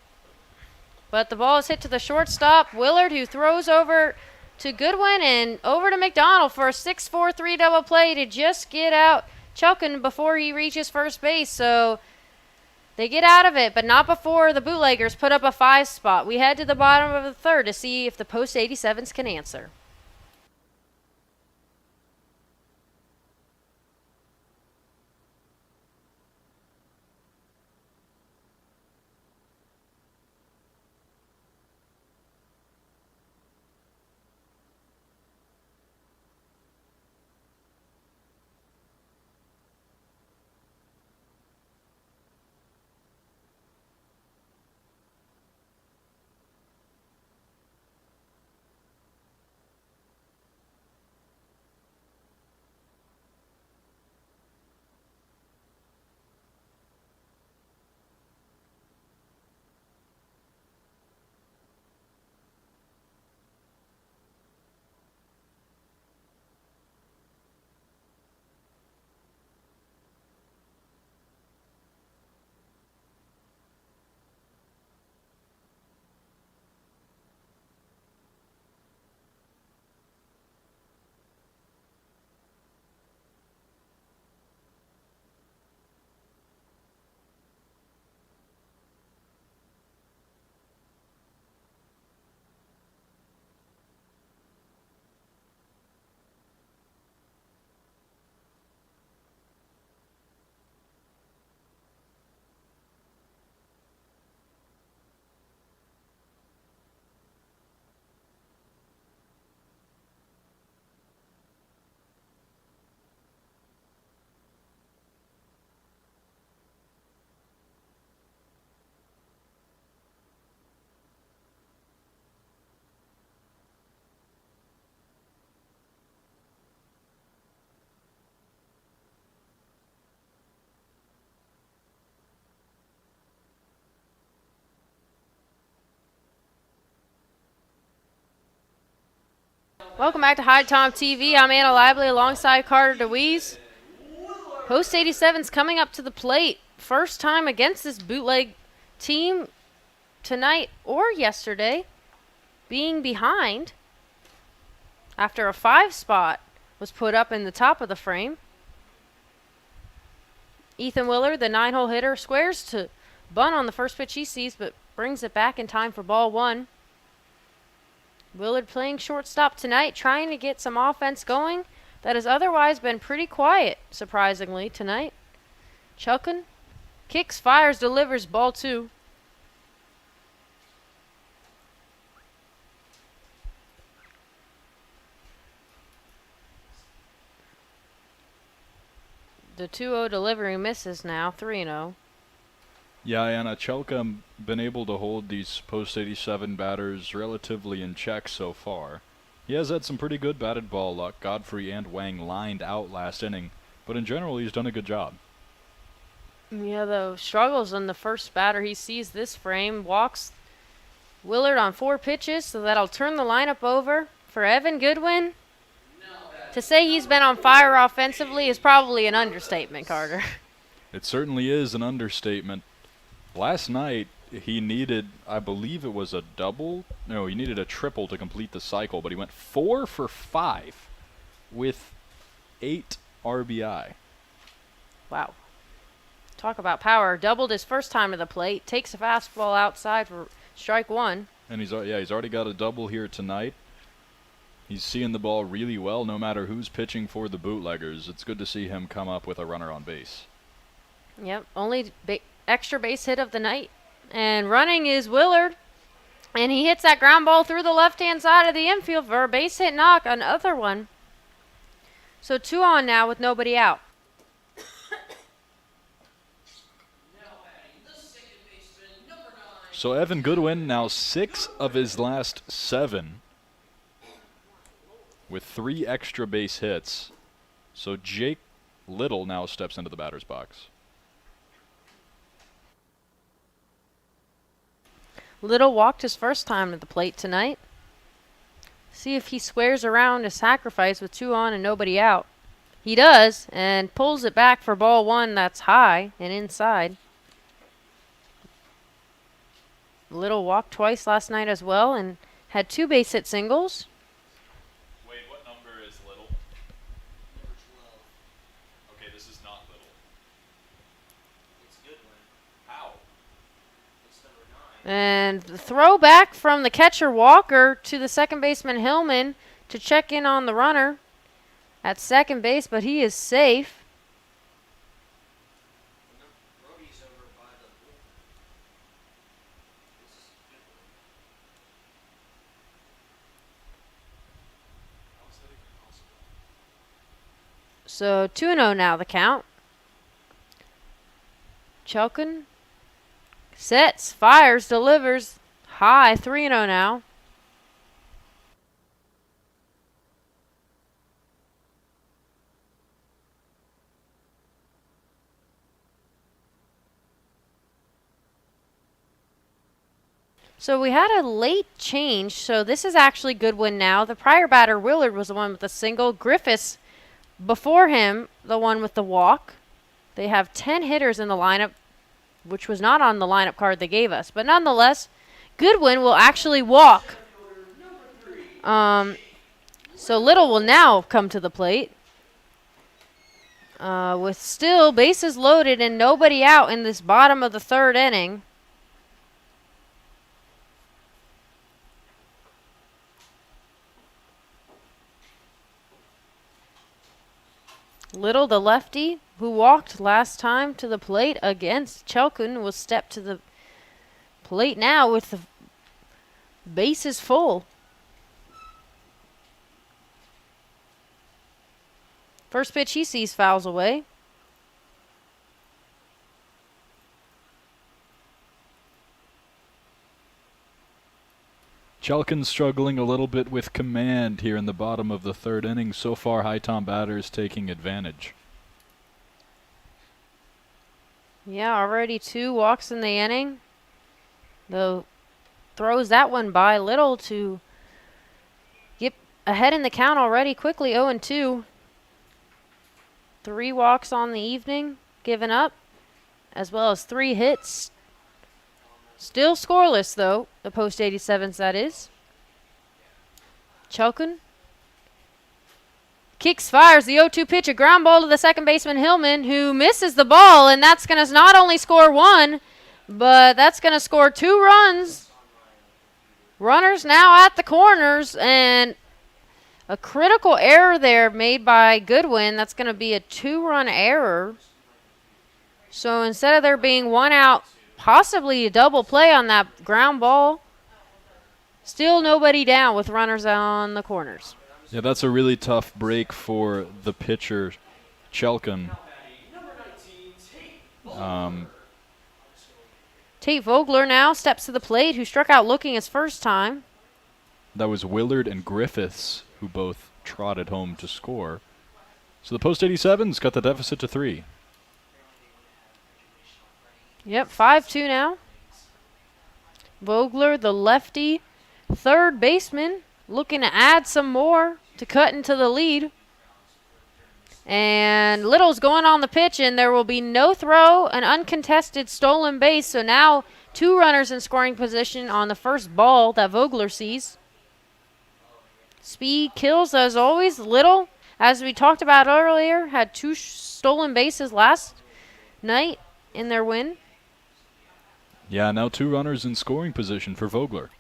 but the ball is hit to the shortstop, Willard, who throws over to Goodwin and over to McDonald for a 6-4-3 double play to just get out Chelcom before he reaches first base. So they get out of it, but not before the Bootleggers put up a 5 spot. We head to the bottom of the third to see if the post 87s can answer. Welcome back to HiToms TV. I'm Anna Lively alongside Carter DeWeese. Post 87's coming up to the plate. First time against this bootleg team tonight or yesterday. Being behind after a 5 spot was put up in the top of the frame. Ethan Willard, the 9-hole hitter, squares to bunt on the first pitch he sees, but brings it back in time for ball 1. Willard playing shortstop tonight, trying to get some offense going that has otherwise been pretty quiet, surprisingly, tonight. Chelkin kicks, fires, delivers, ball 2. The 2-0 delivery misses now, 3-0. Yeah, and Chelka been able to hold these post 87 batters relatively in check so far. He has had some pretty good batted ball luck. Godfrey and Wang lined out last inning, but in general he's done a good job. Yeah, though, struggles on the first batter. He sees this frame, walks Willard on 4 pitches, so that'll turn the lineup over for Evan Goodwin. To say he's been on fire offensively is probably an understatement, Carter. It certainly is an understatement. Last night, he needed, I believe it was a double. No, he needed a triple to complete the cycle, but he went 4 for 5 with 8 RBI. Wow. Talk about power. Doubled his first time to the plate. Takes a fastball outside for strike 1. And he's already got a double here tonight. He's seeing the ball really well no matter who's pitching for the Bootleggers. It's good to see him come up with a runner on base. Yep, only extra base hit of the night. And running is Willard. And he hits that ground ball through the left-hand side of the infield for a base hit knock, another one. So 2 on now with nobody out. So Evan Goodwin now 6 of his last 7 with 3 extra base hits. So Jake Little now steps into the batter's box. Little walked his first time to the plate tonight. See if he squares around a sacrifice with 2 on and nobody out. He does, and pulls it back for ball 1 that's high and inside. Little walked twice last night as well and had 2 base hit singles. Wait, what number is Little? Number 12. Okay, this is not Little. It's Goodwin. How? It's number 9. And the throw back from the catcher Walker to the second baseman Hillman to check in on the runner at second base, but he is safe. Brody's over by the bullpen. This is Goodwin. How's that even possible? So 2-0 now the count. Chelkin sets, fires, delivers, high, 3-0 now. So we had a late change, so this is actually Goodwin now. The prior batter, Willard, was the one with the single. Griffiths, before him, the one with the walk. They have 10 hitters in the lineup, which was not on the lineup card they gave us. But nonetheless, Goodwin will actually walk. So Little will now come to the plate. With still bases loaded and nobody out in this bottom of the 3rd inning. Little, the lefty, who walked last time to the plate against Chelkin, will step to the plate now with the bases full. First pitch he sees fouls away. Chelkin's struggling a little bit with command here in the bottom of the 3rd inning. So far, HiToms batters taking advantage. Yeah, already 2 walks in the inning. Though throws that one by Little to get ahead in the count already, quickly 0-2. 3 walks on the evening, given up, as well as 3 hits. Still scoreless, though, the post 87s, that is. Chelkin kicks, fires the 0-2 pitch, a ground ball to the second baseman Hillman, who misses the ball, and that's going to not only score 1, but that's going to score 2 runs. Runners now at the corners, and a critical error there made by Goodwin. That's going to be a 2-run error. So instead of there being 1 out, possibly a double play on that ground ball, still nobody down with runners on the corners. Yeah, that's a really tough break for the pitcher, Chelkin. Tate Vogler now steps to the plate, who struck out looking his first time. That was Willard and Griffiths, who both trotted home to score. So the post 87s cut the deficit to 3. Yep, 5-2 now. Vogler, the lefty, third baseman, looking to add some more to cut into the lead. And Little's going on the pitch, and there will be no throw, an uncontested stolen base. So now 2 runners in scoring position on the first ball that Vogler sees. Speed kills as always. Little, as we talked about earlier, had 2 stolen bases last night in their win. Yeah, now 2 runners in scoring position for Vogler.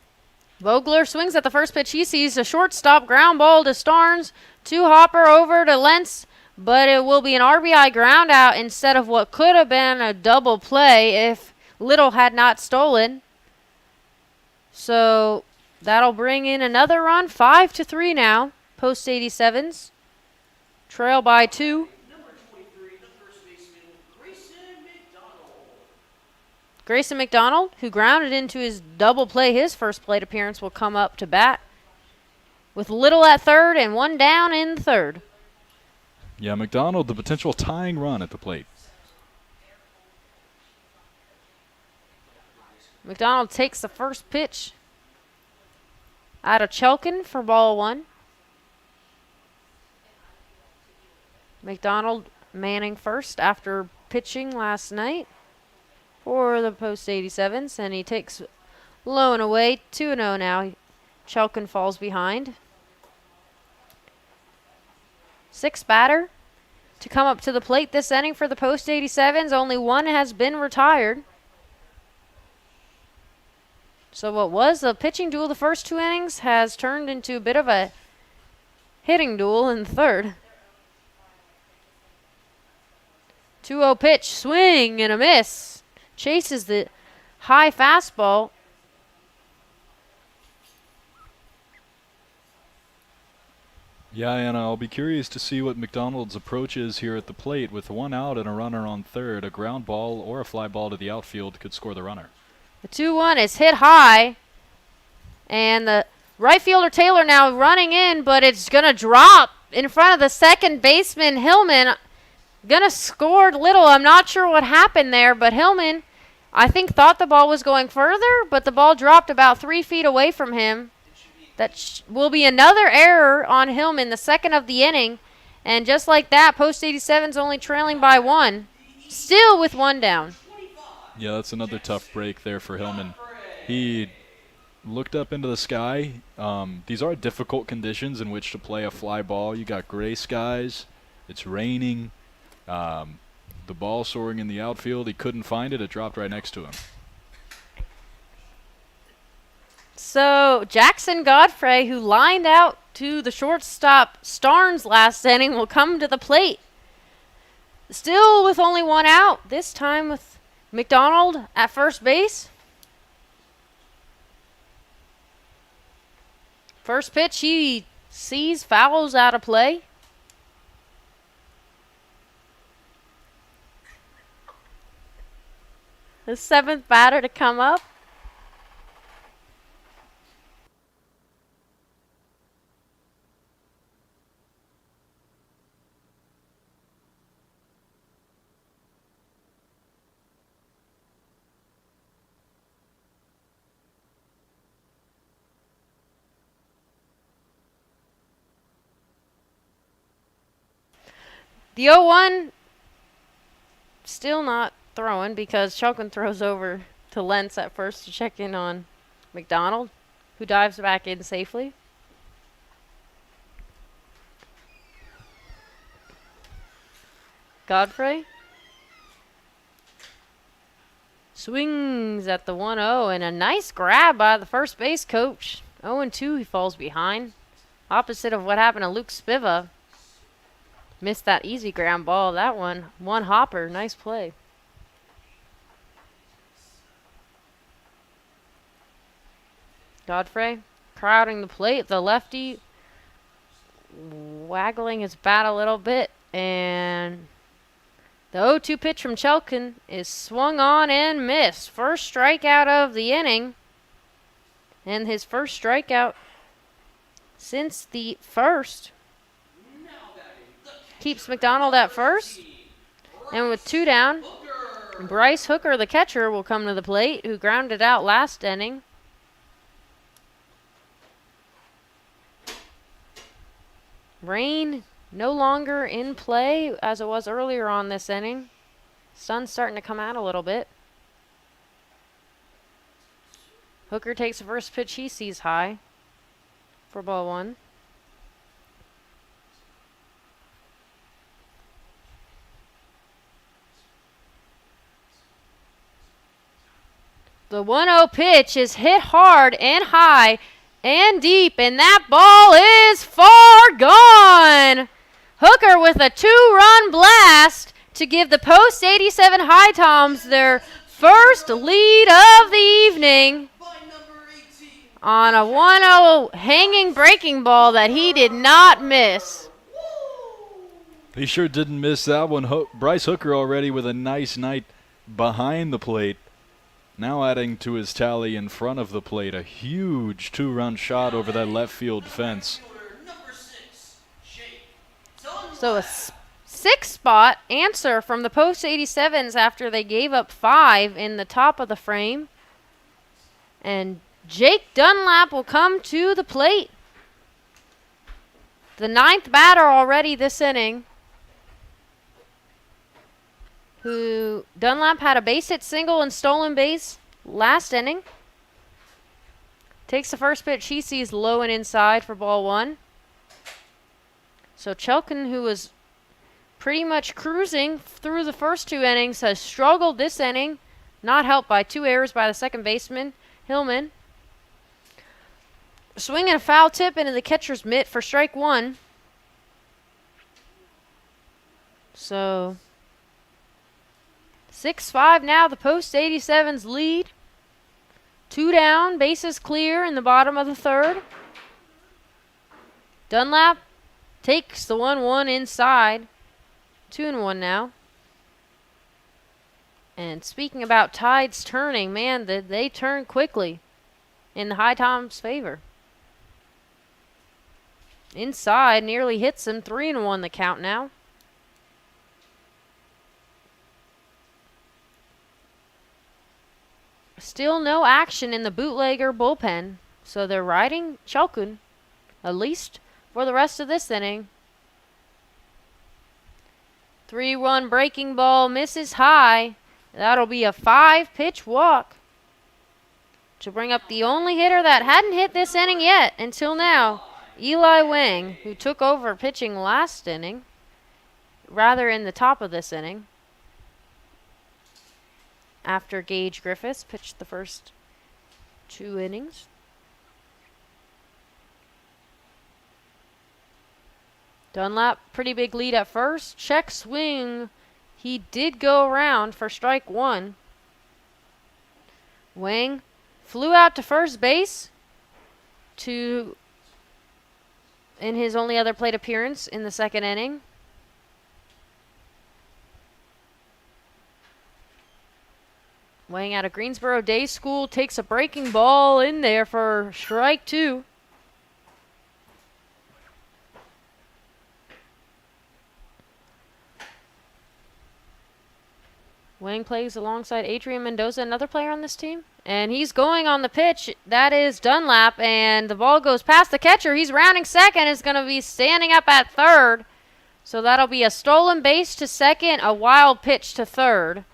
Vogler swings at the first pitch he sees, a shortstop ground ball to Starnes, 2-hopper over to Lentz, but it will be an RBI ground out instead of what could have been a double play if Little had not stolen. So that'll bring in another run, 5-3 now, post 87s. Trail by 2. Grayson McDonald, who grounded into his double play, his first plate appearance, will come up to bat with Little at third and 1 down in third. Yeah, McDonald, the potential tying run at the plate. McDonald takes the first pitch out of Chelkin for ball 1. McDonald manning first after pitching last night for the post 87s, and he takes low and away, 2-0 now. Chelkin falls behind. 6th batter to come up to the plate this inning for the post 87s. Only 1 has been retired. So what was a pitching duel the first 2 innings has turned into a bit of a hitting duel in the third. 2-0 pitch, swing and a miss. Chases the high fastball. Yeah, and I'll be curious to see what McDonald's approach is here at the plate. With 1 out and a runner on third, a ground ball or a fly ball to the outfield could score the runner. The 2-1 is hit high, and the right fielder Taylor now running in, but it's going to drop in front of the second baseman Hillman. Going to score Little. I'm not sure what happened there, but Hillman, I think, thought the ball was going further, but the ball dropped about 3 feet away from him. That will be another error on Hillman, the second of the inning. And just like that, post 87's only trailing by 1. Still with 1 down. Yeah, that's another tough break there for Hillman. He looked up into the sky. These are difficult conditions in which to play a fly ball. You got gray skies. It's raining. The ball soaring in the outfield. He couldn't find it. It dropped right next to him. So Jackson Godfrey, who lined out to the shortstop Starnes last inning, will come to the plate. Still with only 1 out, this time with McDonald at first base. First pitch he sees, fouls out of play. The 7th batter to come up. The 0-1 still not throwing because Chelkin throws over to Lentz at first to check in on McDonald, who dives back in safely. Godfrey swings at the 1-0 and a nice grab by the first base coach. 0-2, he falls behind. Opposite of what happened to Luke Spiva. Missed that easy ground ball. That one hopper. Nice play. Godfrey crowding the plate. The lefty waggling his bat a little bit. And the 0-2 pitch from Chelkin is swung on and missed. First strikeout of the inning. And his first strikeout since the first. Keeps McDonald at first. And with 2 down, Bryce Hooker, the catcher, will come to the plate, who grounded out last inning. Rain no longer in play as it was earlier on this inning. Sun's starting to come out a little bit. Hooker takes the first pitch he sees high for ball 1. The 1-0 pitch is hit hard and high and deep, and that ball is far gone. Hooker with a 2-run blast to give the Post 87 HiToms their first lead of the evening on a 1-0 hanging breaking ball that he did not miss. He sure didn't miss that one. Bryce Hooker already with a nice night behind the plate. Now adding to his tally in front of the plate, a huge 2-run shot over that left field fence. So a 6-spot answer from the Post 87s after they gave up 5 in the top of the frame. And Jake Dunlap will come to the plate. The 9th batter already this inning. Dunlap had a base hit single and stolen base last inning. Takes the first pitch he sees low and inside for ball 1. So Chelkin, who was pretty much cruising through the first 2 innings, has struggled this inning. Not helped by 2 errors by the second baseman, Hillman. Swinging a foul tip into the catcher's mitt for strike 1. So 6-5 now, the Post 87's lead. 2 down, bases clear in the bottom of the 3rd. Dunlap takes the 1-1 inside. 2-1 now. And speaking about tides turning, man, they turn quickly in the HiToms' favor. Inside, nearly hits him. 3-1 the count now. Still no action in the Bootlegger bullpen, so they're riding Chelkin, at least for the rest of this inning. 3-1 breaking ball misses high. That'll be a 5-pitch walk to bring up the only hitter that hadn't hit this inning yet until now, Eli Wang, who took over pitching last inning, rather in the top of this inning, after Gage Griffiths pitched the first 2 innings. Dunlap, pretty big lead at first. Check swing. He did go around for strike 1. Wang flew out to first base in his only other plate appearance in the 2nd inning. Wang out of Greensboro Day School takes a breaking ball in there for strike 2. Wang plays alongside Adrian Mendoza, another player on this team. And he's going on the pitch. That is Dunlap, and the ball goes past the catcher. He's rounding second. Is going to be standing up at third So that'll be a stolen base to second, a wild pitch to third.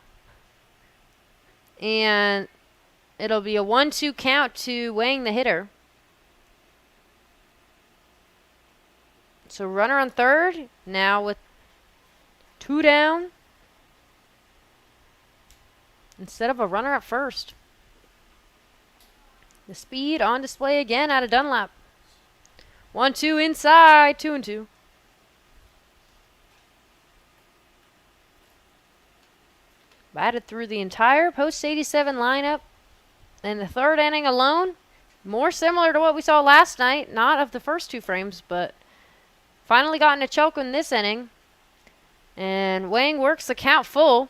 And it'll be a 1-2 count to Wang, the hitter. So runner on third, now with 2 down, instead of a runner at first. The speed on display again out of Dunlap. 1-2 inside, 2-2. Batted through the entire post 87 lineup. In the third inning alone, more similar to what we saw last night, not of the first 2 frames, but finally got in a choke in this inning. And Wang works the count full.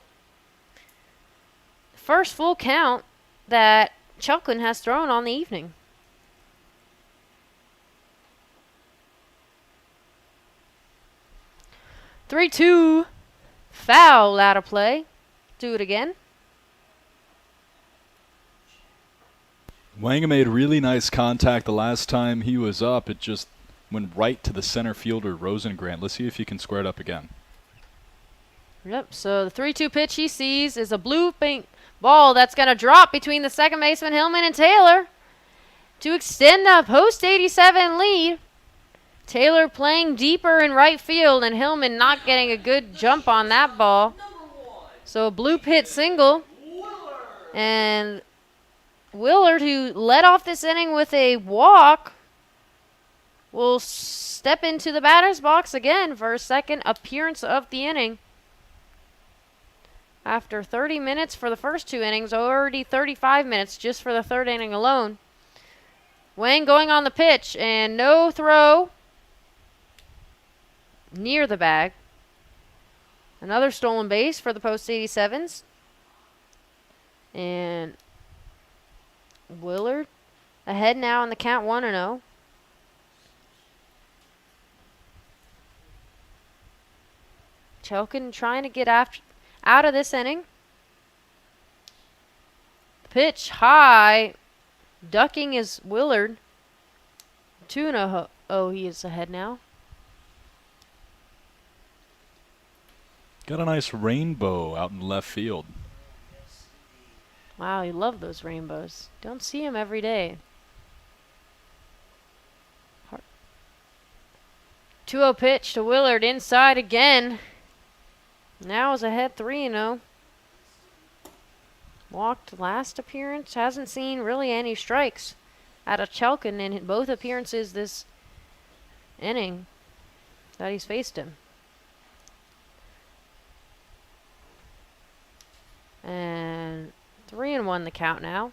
First full count that Chucklin has thrown on the evening. Three-two, foul out of play. Do it again. Wang made really nice contact the last time he was up. It just went right to the center fielder, Rosengrant. Let's see if he can square it up again. Yep, so the 3-2 pitch he sees is a blue pink ball that's going to drop between the second baseman, Hillman, and Taylor to extend the post 87 lead. Taylor playing deeper in right field and Hillman not getting a good jump on that ball. So a blue pit single. And Willard, who led off this inning with a walk, will step into the batter's box again for a second appearance of the inning. After 30 minutes for the first 2 innings, already 35 minutes just for the third inning alone. Wang going on the pitch, and no throw near the bag. Another stolen base for the post 87s. And Willard ahead now on the count 1-0. Chelkin trying to get out of this inning. Pitch high. Ducking is Willard. 2-0. Oh, he is ahead now. Got a nice rainbow out in left field. Wow, you love those rainbows. Don't see them every day. 2-0 pitch to Willard inside again. Now is ahead 3-0. Walked last appearance. Hasn't seen really any strikes out of Chelkin in both appearances this inning that he's faced him. And 3-1 the count now.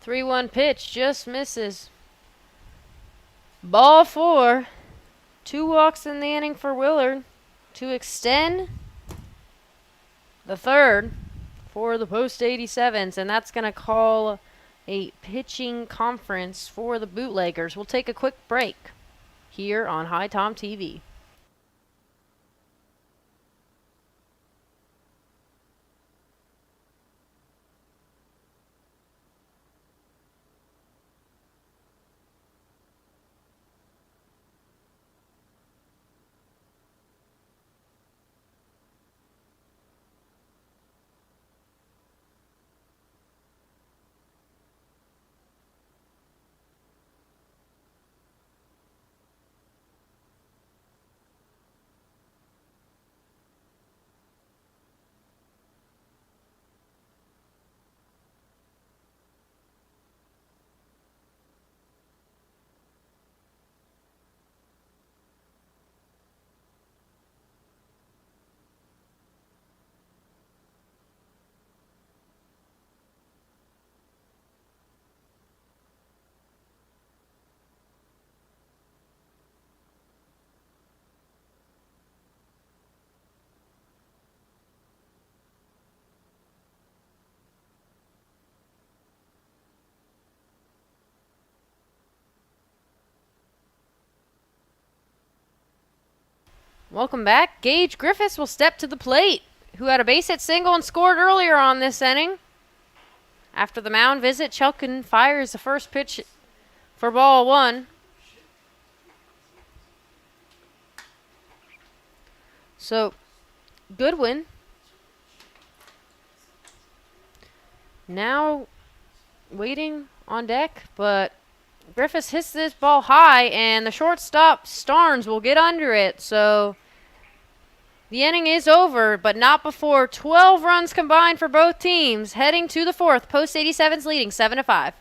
Three-one pitch just misses. Ball 4. 2 walks in the inning for Willard to extend the third for the post 87s, and that's going to call a pitching conference for the Bootleggers. We'll take a quick break here on HiTom TV. Welcome back. Gage Griffiths will step to the plate, who had a base hit single and scored earlier on this inning. After the mound visit, Chelkin fires the first pitch for ball 1. So, Goodwin now waiting on deck, but Griffiths hits this ball high, and the shortstop Starnes will get under it. So the inning is over, but not before 12 runs combined for both teams. Heading to the 4th, Post 87's leading 7-5.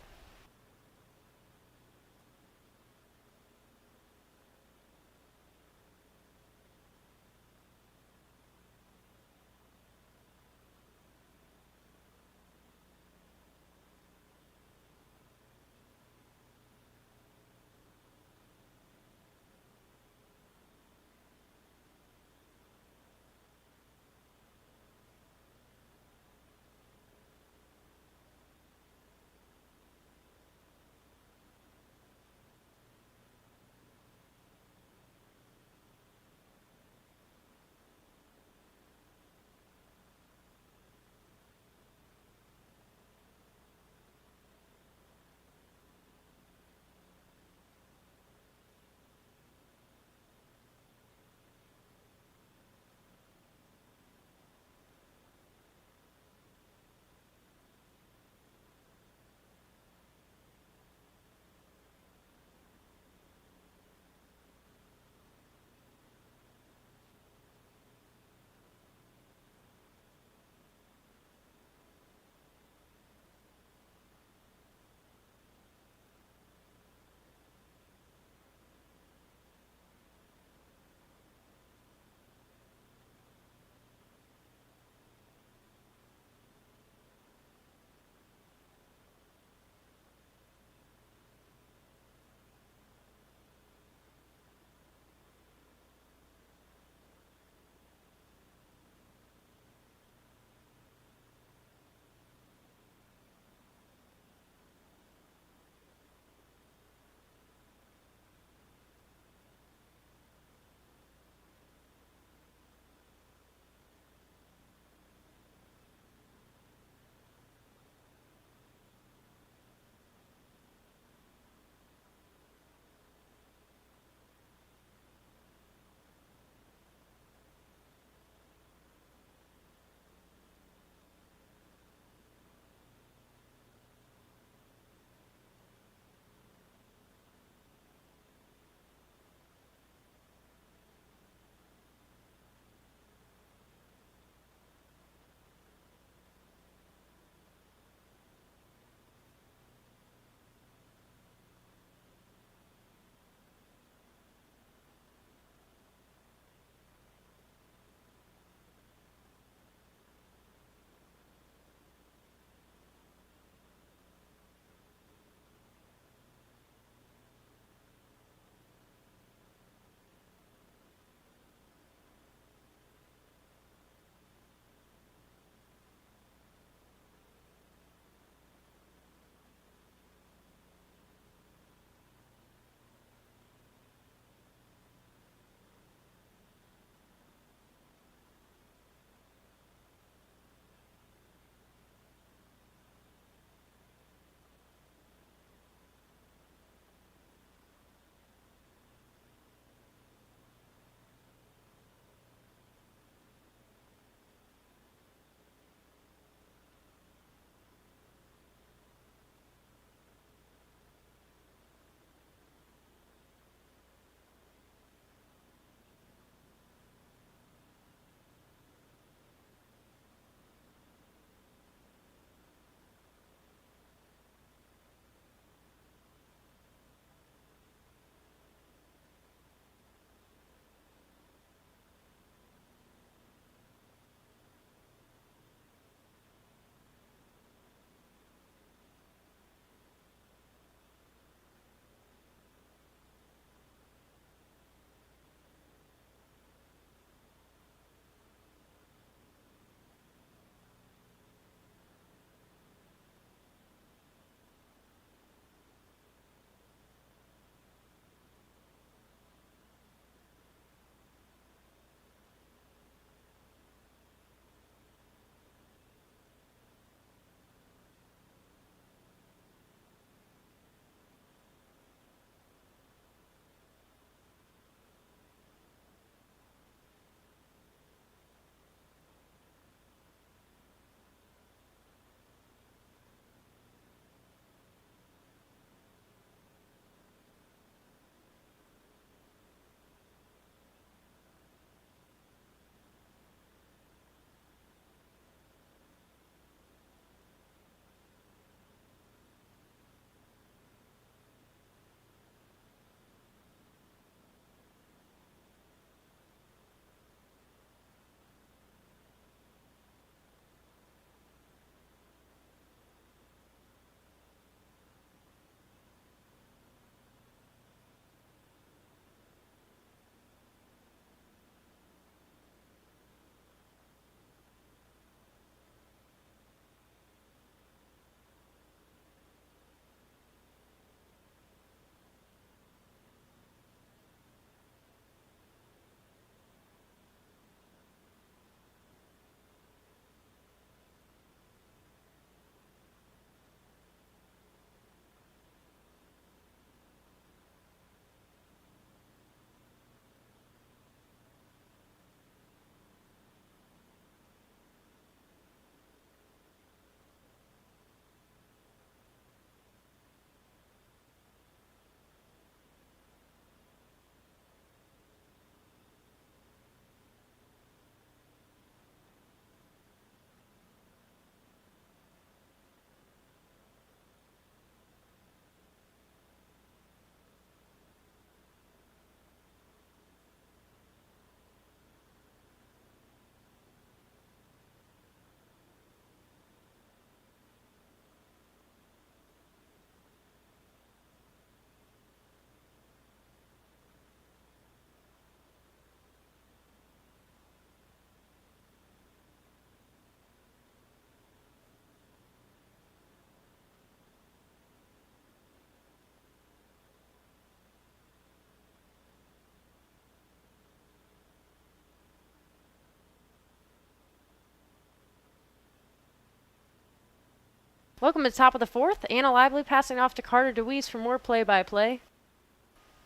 Welcome to the top of the fourth. Anna Lively passing off to Carter DeWeese for more play-by-play.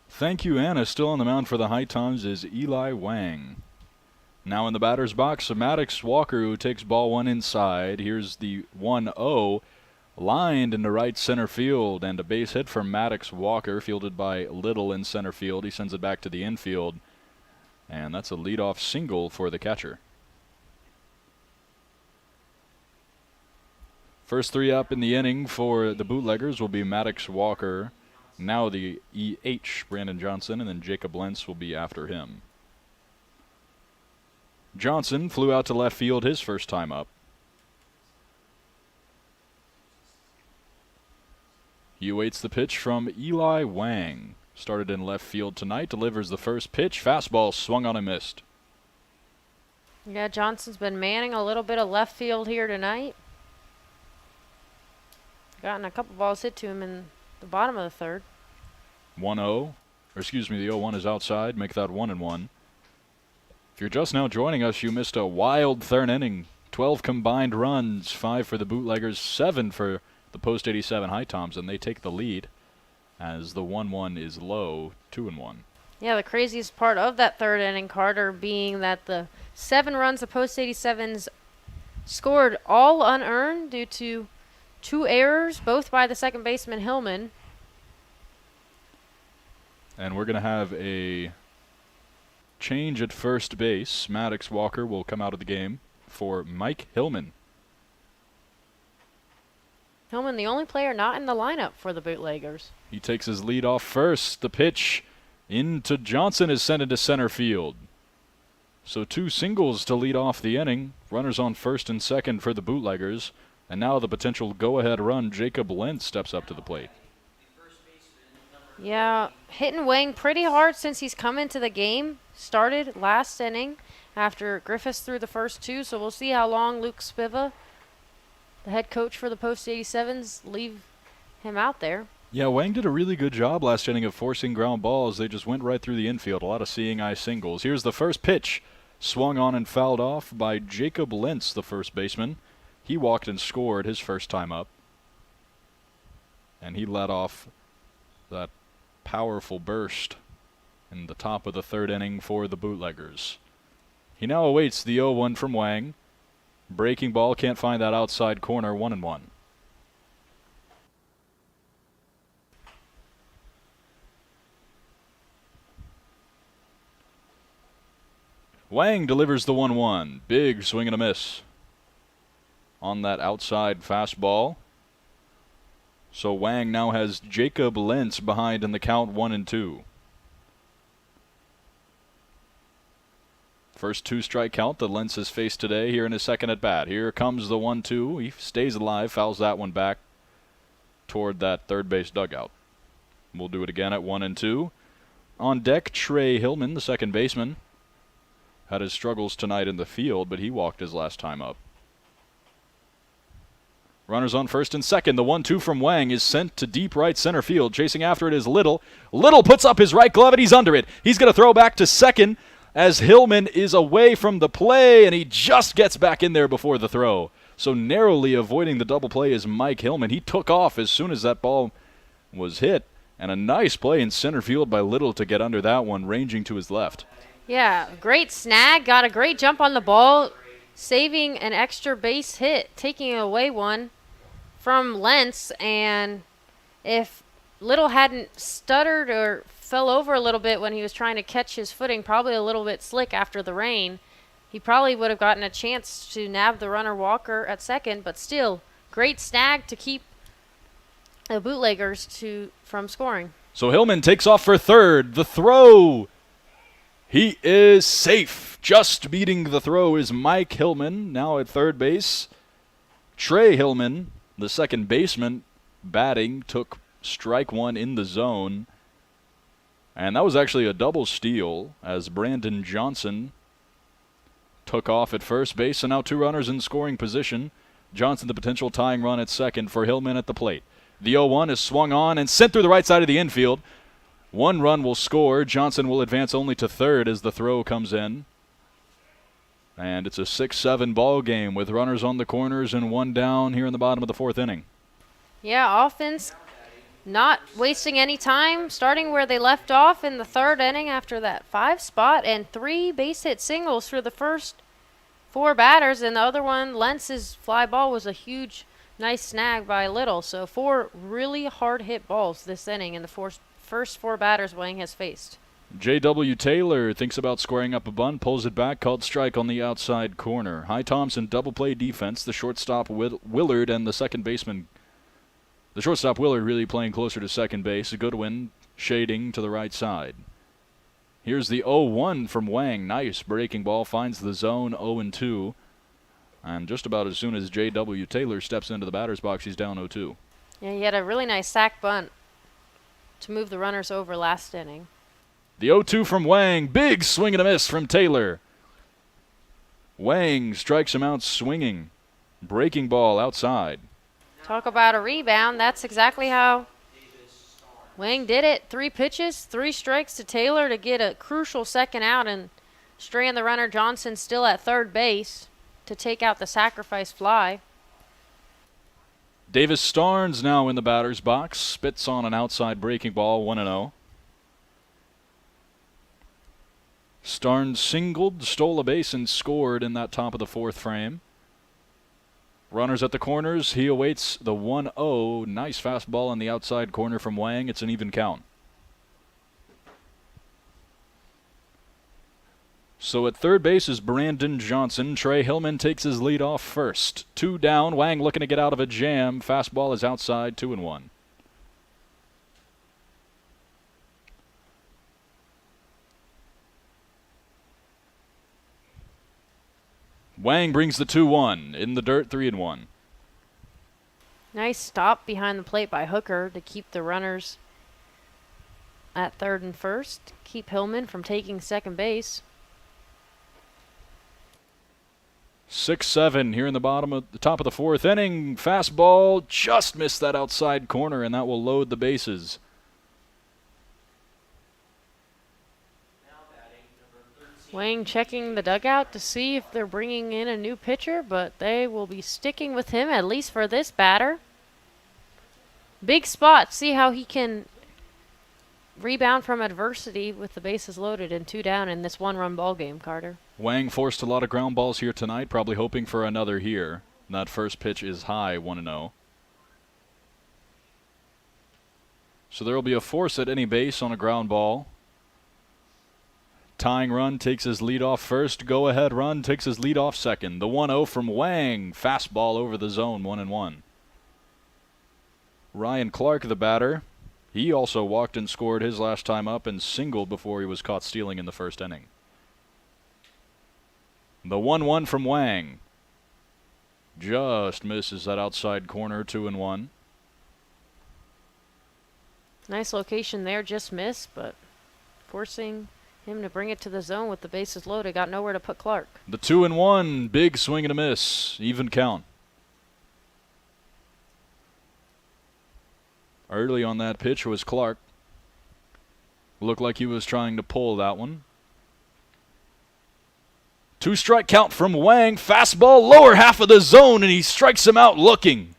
Thank you, Anna. Still on the mound for the HiToms is Eli Wang. Now in the batter's box, Maddox Walker, who takes ball one inside. Here's the 1-0, lined into right center field, and a base hit for Maddox Walker, fielded by Little in center field. He sends it back to the infield, and that's a leadoff single for the catcher. First three up in the inning for the Bootleggers will be Maddox Walker, now the EH, Brandon Johnson, and then Jacob Lentz will be after him. Johnson flew out to left field his first time up. He awaits the pitch from Eli Wang. Started in left field tonight, delivers the first pitch. Fastball swung on and missed. Yeah, Johnson's been manning a little bit of left field here tonight. Gotten a couple balls hit to him in the bottom of the third. 1-0, or excuse me, the 0-1 is outside. Make that 1-1. If you're just now joining us, you missed a wild third inning. 12 combined runs, 5 for the Bootleggers, 7 for the Post 87 HiToms, and they take the lead as the 1-1 is low, 2-1. Yeah, the craziest part of that third inning, Carter, being that the 7 runs the Post 87s scored all unearned due to 2 errors, both by the second baseman Hillman. And we're going to have a change at first base. Maddox Walker will come out of the game for Mike Hillman. Hillman, the only player not in the lineup for the Bootleggers. He takes his lead off first. The pitch into Johnson is sent into center field. So 2 singles to lead off the inning. Runners on first and second for the Bootleggers. And now the potential go-ahead run, Jacob Lentz steps up to the plate. Yeah, hitting Wang pretty hard since he's come into the game. Started last inning after Griffiths threw the first 2, so we'll see how long Luke Spiva, the head coach for the Post 87s, leave him out there. Yeah, Wang did a really good job last inning of forcing ground balls. They just went right through the infield. A lot of seeing eye singles. Here's the first pitch. Swung on and fouled off by Jacob Lentz, the first baseman. He walked and scored his first time up. And he led off that powerful burst in the top of the third inning for the Bootleggers. He now awaits the 0-1 from Wang. Breaking ball, can't find that outside corner, 1-1. Wang delivers the 1-1. Big swing and a miss on that outside fastball. So Wang now has Jacob Lentz behind in the count 1-2. First 2-strike count that Lentz has faced today here in his second at bat. Here comes the 1-2. He stays alive, fouls that one back toward that third base dugout. We'll do it again at 1-2. On deck, Trey Hillman, the second baseman, had his struggles tonight in the field, but he walked his last time up. Runners on first and second. The 1-2 from Wang is sent to deep right center field. Chasing after it is Little. Little puts up his right glove and he's under it. He's going to throw back to second as Hillman is away from the play, and he just gets back in there before the throw. So narrowly avoiding the double play is Mike Hillman. He took off as soon as that ball was hit, and a nice play in center field by Little to get under that one, ranging to his left. Yeah, great snag. Got a great jump on the ball, saving an extra base hit, taking away one from Lentz. And if Little hadn't stuttered or fell over a little bit when he was trying to catch his footing, probably a little bit slick after the rain, he probably would have gotten a chance to nab the runner Walker at second. But still, great snag to keep the Bootleggers from scoring. So Hillman takes off for third. The throw. He is safe. Just beating the throw is Mike Hillman, now at third base. Trey Hillman, the second baseman, batting, took strike one in the zone. And that was actually a double steal as Brandon Johnson took off at first base, and now 2 runners in scoring position. Johnson, the potential tying run at second for Hillman at the plate. The 0-1 is swung on and sent through the right side of the infield. 1 run will score. Johnson will advance only to third as the throw comes in. And it's a 6-7 ball game with runners on the corners and 1 down here in the bottom of the 4th inning. Yeah, offense not wasting any time, starting where they left off in the third inning after that 5 spot and 3 base hit singles for the first 4 batters, and the other one, Lentz's fly ball, was a huge, nice snag by Little. So 4 really hard hit balls this inning in the first 4 batters Wang has faced. J.W. Taylor thinks about squaring up a bunt, pulls it back, called strike on the outside corner. HiToms in double play defense, the shortstop Willard and the second baseman. The shortstop Willard really playing closer to second base. Goodwin shading to the right side. Here's the 0-1 from Wang. Nice breaking ball, finds the zone, 0-2. And just about as soon as J.W. Taylor steps into the batter's box, he's down 0-2. Yeah, he had a really nice sac bunt to move the runners over last inning. The 0-2 from Wang. Big swing and a miss from Taylor. Wang strikes him out swinging. Breaking ball outside. Talk about a rebound. That's exactly how Wang did it. 3 pitches, 3 strikes to Taylor to get a crucial second out and strand the runner Johnson still at third base to take out the sacrifice fly. Davis Starnes now in the batter's box. Spits on an outside breaking ball, 1-0. Starnes singled, stole a base, and scored in that top of the 4th frame. Runners at the corners. He awaits the 1-0. Nice fastball on the outside corner from Wang. It's an even count. So at third base is Brandon Johnson. Trey Hillman takes his lead off first. 2 down. Wang looking to get out of a jam. Fastball is outside, 2-1. Wang brings the 2-1. In the dirt, 3-1. Nice stop behind the plate by Hooker to keep the runners at third and first. Keep Hillman from taking second base. 6-7 here in the top of the 4th inning. Fastball just missed that outside corner, and that will load the bases. Wang checking the dugout to see if they're bringing in a new pitcher, but they will be sticking with him at least for this batter. Big spot. See how he can rebound from adversity with the bases loaded and 2 down in this 1-run ball game, Carter. Wang forced a lot of ground balls here tonight, probably hoping for another here. That first pitch is high, 1-0. So there will be a force at any base on a ground ball. Tying run takes his lead off first. Go ahead run takes his lead off second. The 1-0 from Wang. Fastball over the zone, 1-1. Ryan Clark, the batter. He also walked and scored his last time up and singled before he was caught stealing in the first inning. The 1-1 from Wang. Just misses that outside corner, 2-1. Nice location there, just missed, but forcing him to bring it to the zone with the bases loaded. Got nowhere to put Clark. The 2-1, big swing and a miss, even count. Early on that pitch was Clark. Looked like he was trying to pull that one. 2-strike count from Wang. Fastball lower half of the zone, and he strikes him out looking.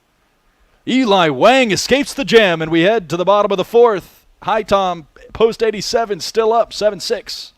Eli Wang escapes the jam, and we head to the bottom of the 4th. HiTom post 87 still up, 7-6.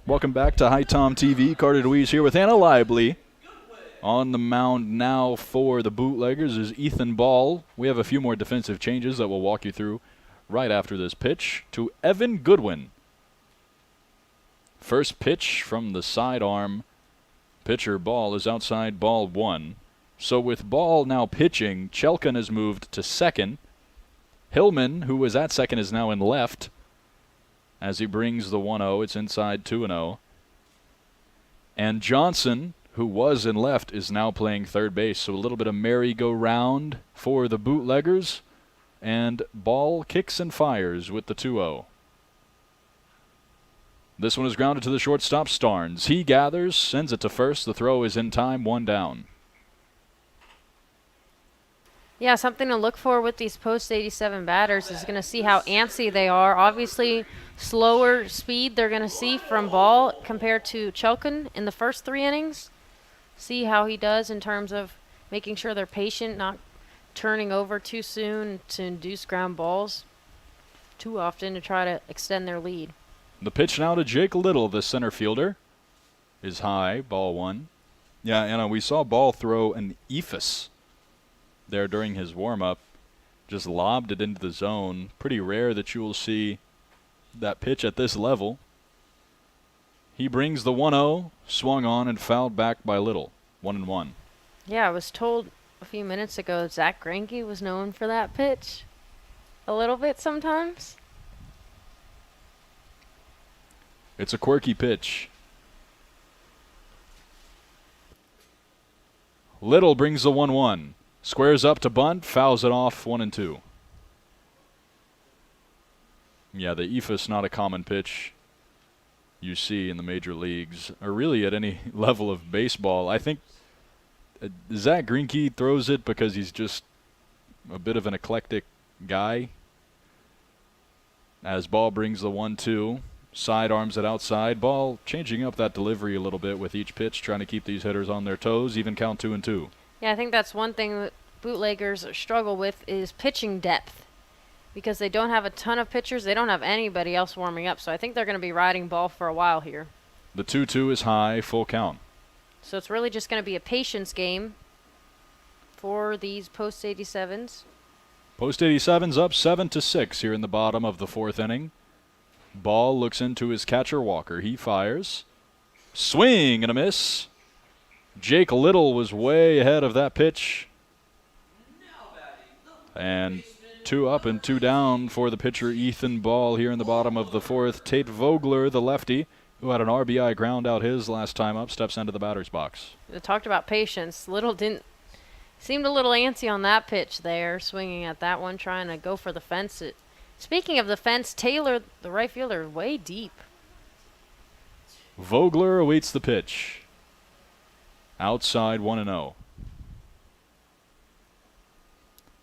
Welcome back to HiTom TV. Carter Deweese here with Anna Lively. On the mound now for the Bootleggers is Ethan Ball. We have a few more defensive changes that we'll walk you through right after this pitch to Evan Goodwin. First pitch from the sidearm. Pitcher Ball is outside, ball 1. So with Ball now pitching, Chelkin has moved to second. Hillman, who was at second, is now in left. As he brings the 1-0, it's inside 2-0. And Johnson, who was in left, is now playing third base. So a little bit of merry-go-round for the Bootleggers. And Ball kicks and fires with the 2-0. This one is grounded to the shortstop, Starnes. He gathers, sends it to first. The throw is in time, 1 down. Yeah, something to look for with these post-87 batters is going to see how antsy they are. Obviously, slower speed they're going to see from Ball compared to Chelkin in the first 3 innings. See how he does in terms of making sure they're patient, not turning over too soon to induce ground balls too often to try to extend their lead. The pitch now to Jake Little, the center fielder, is high, ball 1. Yeah, Anna, we saw Ball throw an ephus there during his warm-up. Just lobbed it into the zone. Pretty rare that you will see that pitch at this level. He brings the 1-0, swung on and fouled back by Little. 1-1. Yeah, I was told a few minutes ago Zach Greinke was known for that pitch a little bit sometimes. It's a quirky pitch. Little brings the 1-1. Squares up to bunt, fouls it off, 1-2. Yeah, the ephus, not a common pitch you see in the major leagues, or really at any level of baseball. I think Zach Greinke throws it because he's just a bit of an eclectic guy. As Ball brings the 1-2, sidearms it outside. Ball changing up that delivery a little bit with each pitch, trying to keep these hitters on their toes, even count 2-2. Yeah, I think that's one thing that Bootleggers struggle with is pitching depth. Because they don't have a ton of pitchers, they don't have anybody else warming up. So I think they're going to be riding Ball for a while here. The 2-2 is high, full count. So it's really just going to be a patience game for these post-87s. Post-87's up 7-6 here in the bottom of the 4th inning. Ball looks into his catcher Walker. He fires. Swing and a miss. Jake Little was way ahead of that pitch. And 2 up and 2 down for the pitcher Ethan Ball here in the bottom of the 4th. Tate Vogler, the lefty, who had an RBI ground out his last time up, steps into the batter's box. They talked about patience. Little seemed a little antsy on that pitch there, swinging at that one, trying to go for the fence. Speaking of the fence, Taylor, the right fielder, way deep. Vogler awaits the pitch. Outside 1-0.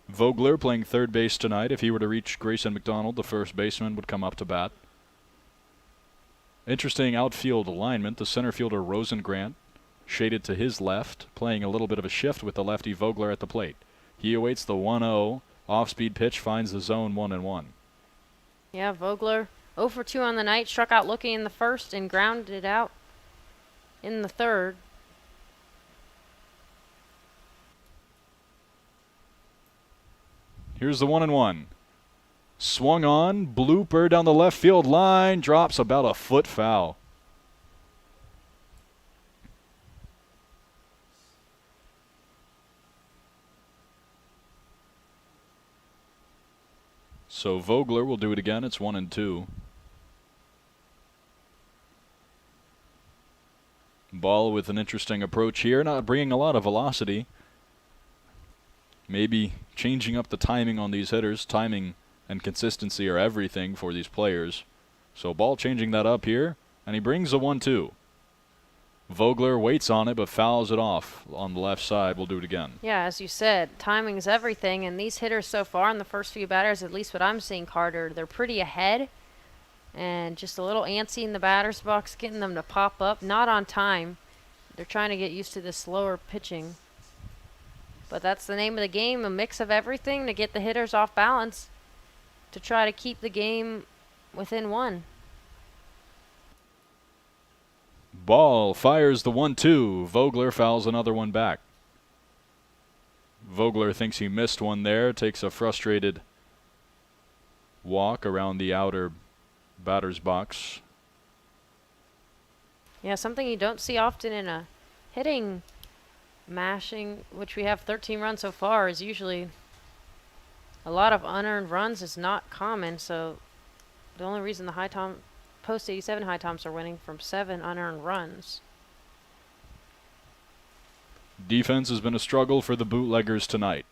Vogler playing third base tonight. If he were to reach Grayson McDonald, the first baseman would come up to bat. Interesting outfield alignment. The center fielder Rosengrant shaded to his left, playing a little bit of a shift with the lefty Vogler at the plate. He awaits the 1-0. Off-speed pitch finds the zone 1-1. Yeah, Vogler 0 for 2 on the night. Struck out looking in the first and grounded out in the third. Here's the 1-1. Swung on, blooper down the left field line, drops about a foot foul. So Vogler will do it again. It's 1-2. Ball with an interesting approach here, not bringing a lot of velocity. Maybe changing up the timing on these hitters. Timing and consistency are everything for these players. So Ball changing that up here, and he brings a 1-2. Vogler waits on it but fouls it off on the left side. We'll do it again. Yeah, as you said, timing is everything, and these hitters so far in the first few batters, at least what I'm seeing, Carter, they're pretty ahead and just a little antsy in the batter's box, getting them to pop up, not on time. They're trying to get used to this slower pitching. But that's the name of the game, a mix of everything to get the hitters off balance to try to keep the game within 1. Ball fires the 1-2. Vogler fouls another one back. Vogler thinks he missed one there, takes a frustrated walk around the outer batter's box. Yeah, something you don't see often in a hitting mashing, which we have 13 runs so far, is usually a lot of unearned runs is not common. So the only reason the post 87 HiToms are winning from 7 unearned runs. Defense has been a struggle for the Bootleggers tonight.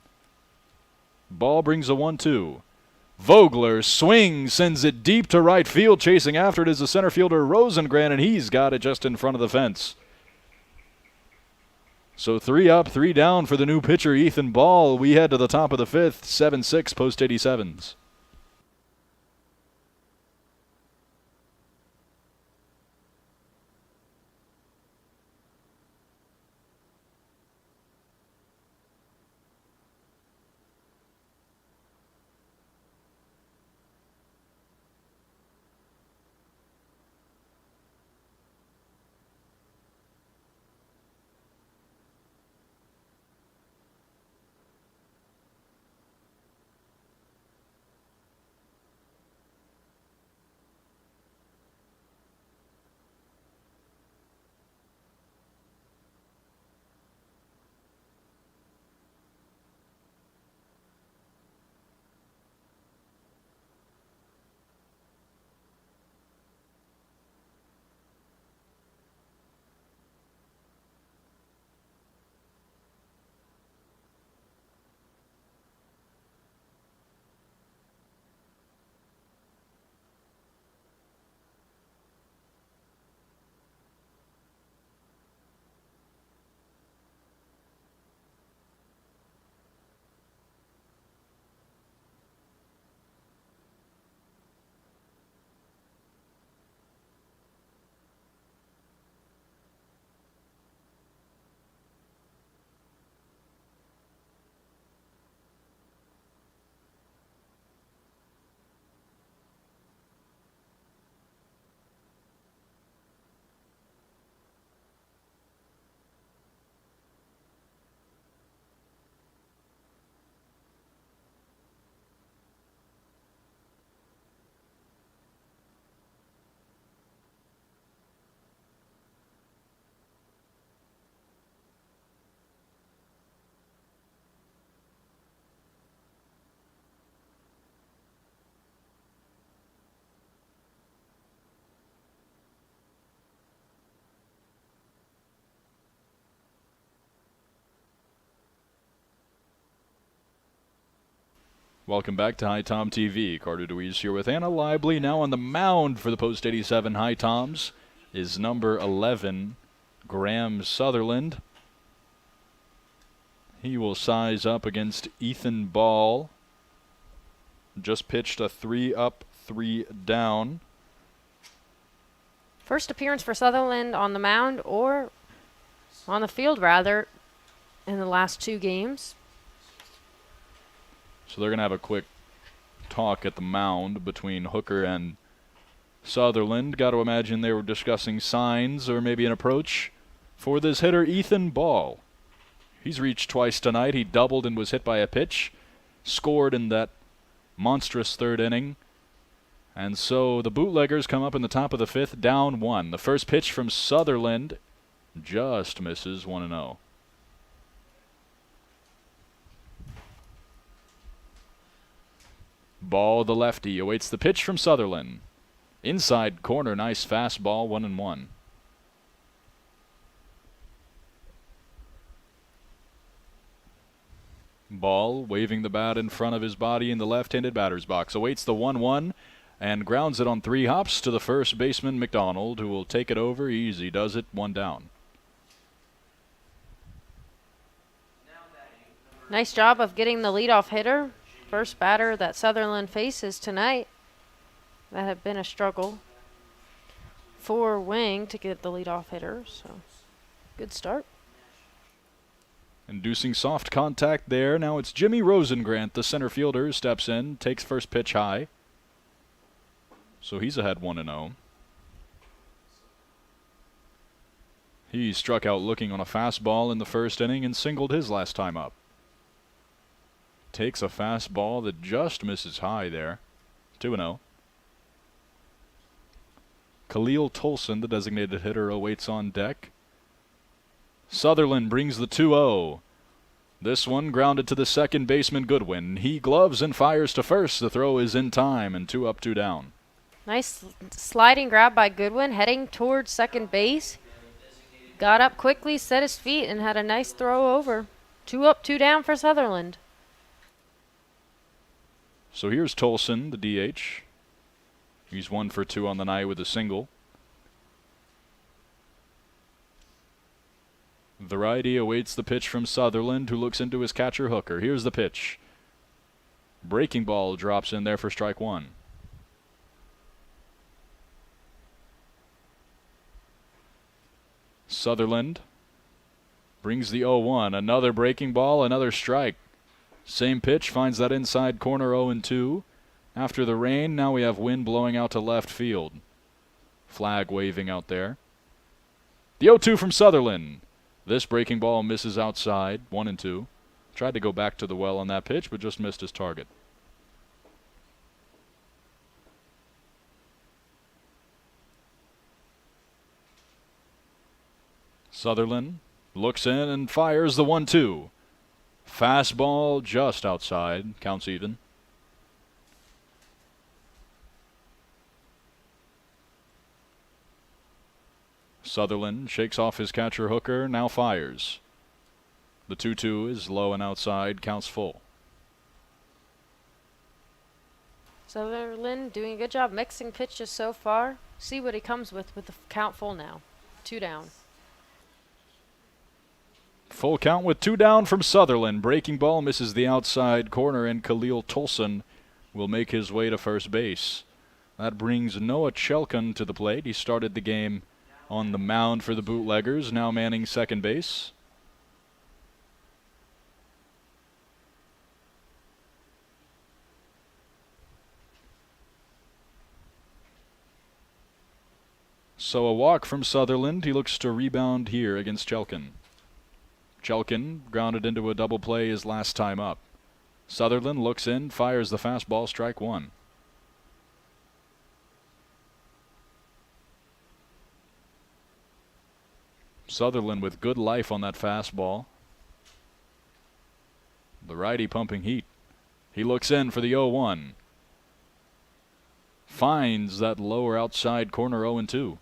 Ball brings a 1-2. Vogler swings, sends it deep to right field. Chasing after it is the center fielder Rosengren, and he's got it just in front of the fence. So 3 up, 3 down for the new pitcher, Ethan Ball. We head to the top of the 5th, 7-6 post 87s. Welcome back to HiTom TV. Carter Deweese here with Anna Lively. Now on the mound for the post 87 HiToms is number 11, Graham Sutherland. He will size up against Ethan Ball. Just pitched a 3 up, 3 down. First appearance for Sutherland on the mound, or on the field rather, in the last 2 games. So they're going to have a quick talk at the mound between Hooker and Sutherland. Got to imagine they were discussing signs or maybe an approach for this hitter, Ethan Ball. He's reached twice tonight. He doubled and was hit by a pitch. Scored in that monstrous 3rd inning. And so the Bootleggers come up in the top of the 5th, down 1. The first pitch from Sutherland just misses 1-0. Ball, the lefty, awaits the pitch from Sutherland. Inside corner, nice fastball, 1-1. Ball waving the bat in front of his body in the left-handed batter's box. Awaits the 1-1 and grounds it on 3 hops to the first baseman, McDonald, who will take it over easy. Does it, 1 down. Nice job of getting the leadoff hitter. First batter that Sutherland faces tonight. That had been a struggle for Wing to get the leadoff hitter, so good start. Inducing soft contact there. Now it's Jimmy Rosengrant, the center fielder, steps in, takes first pitch high. So he's ahead 1-0. He struck out looking on a fastball in the first inning and singled his last time up. Takes a fastball that just misses high there. 2-0. Khalil Tolson, the designated hitter, awaits on deck. Sutherland brings the 2-0. This one grounded to the second baseman Goodwin. He gloves and fires to first. The throw is in time and 2 up, 2 down. Nice sliding grab by Goodwin, heading towards second base. Got up quickly, set his feet, and had a nice throw over. 2 up, 2 down for Sutherland. So here's Tolson, the DH. He's 1 for 2 on the night with a single. The righty awaits the pitch from Sutherland, who looks into his catcher Hooker. Here's the pitch. Breaking ball drops in there for strike 1. Sutherland brings the 0-1. Another breaking ball, another strike. Same pitch, finds that inside corner 0-2. After the rain, now we have wind blowing out to left field. Flag waving out there. The 0-2 from Sutherland. This breaking ball misses outside, 1-2. Tried to go back to the well on that pitch, but just missed his target. Sutherland looks in and fires the 1-2. Fastball just outside, counts even. Sutherland shakes off his catcher Hooker, now fires. The 2-2 is low and outside, counts full. Sutherland doing a good job mixing pitches so far. See what he comes with the count full now. 2 down. Full count with 2 down from Sutherland. Breaking ball misses the outside corner, and Khalil Tolson will make his way to first base. That brings Noah Chelkin to the plate. He started the game on the mound for the Bootleggers, now manning second base. So a walk from Sutherland. He looks to rebound here against Chelkin. Chelkin grounded into a double play his last time up. Sutherland looks in, fires the fastball, strike 1. Sutherland with good life on that fastball. The righty pumping heat. He looks in for the 0-1. Finds that lower outside corner 0-2.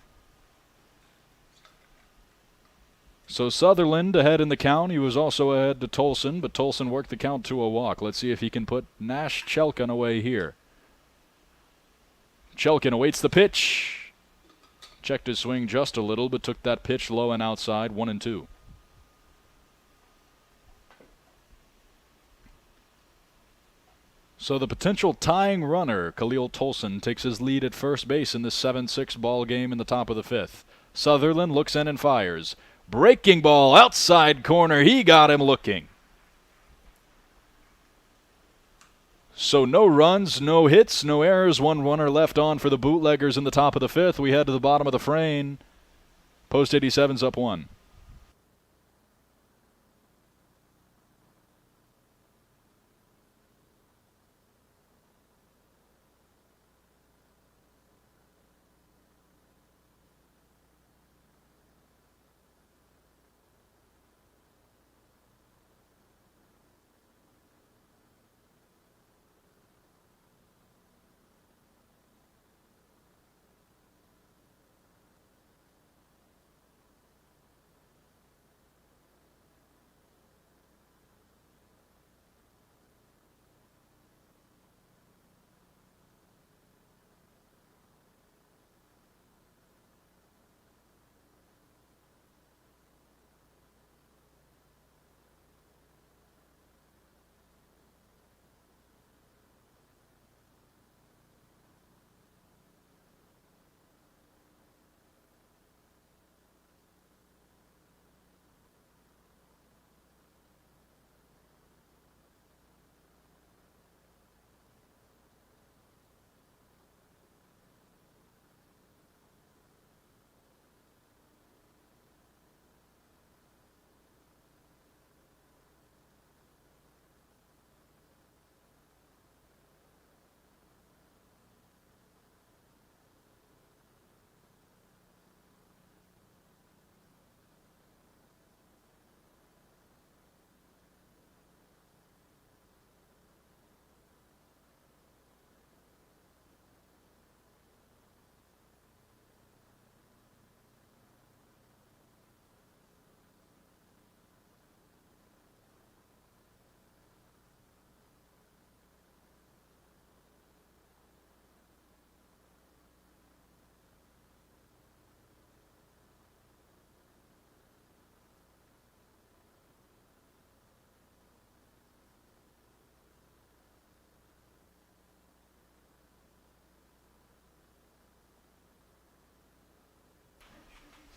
So Sutherland ahead in the count. He was also ahead to Tolson, but Tolson worked the count to a walk. Let's see if he can put Nash Chelkin away here. Chelkin awaits the pitch. Checked his swing just a little, but took that pitch low and outside, 1-2. So the potential tying runner, Khalil Tolson, takes his lead at first base in this 7-6 ball game in the top of the 5th. Sutherland looks in and fires. Breaking ball outside corner. He got him looking. So no runs, no hits, no errors. 1 runner left on for the Bootleggers in the top of the 5th. We head to the bottom of the frame. Post 87's up 1.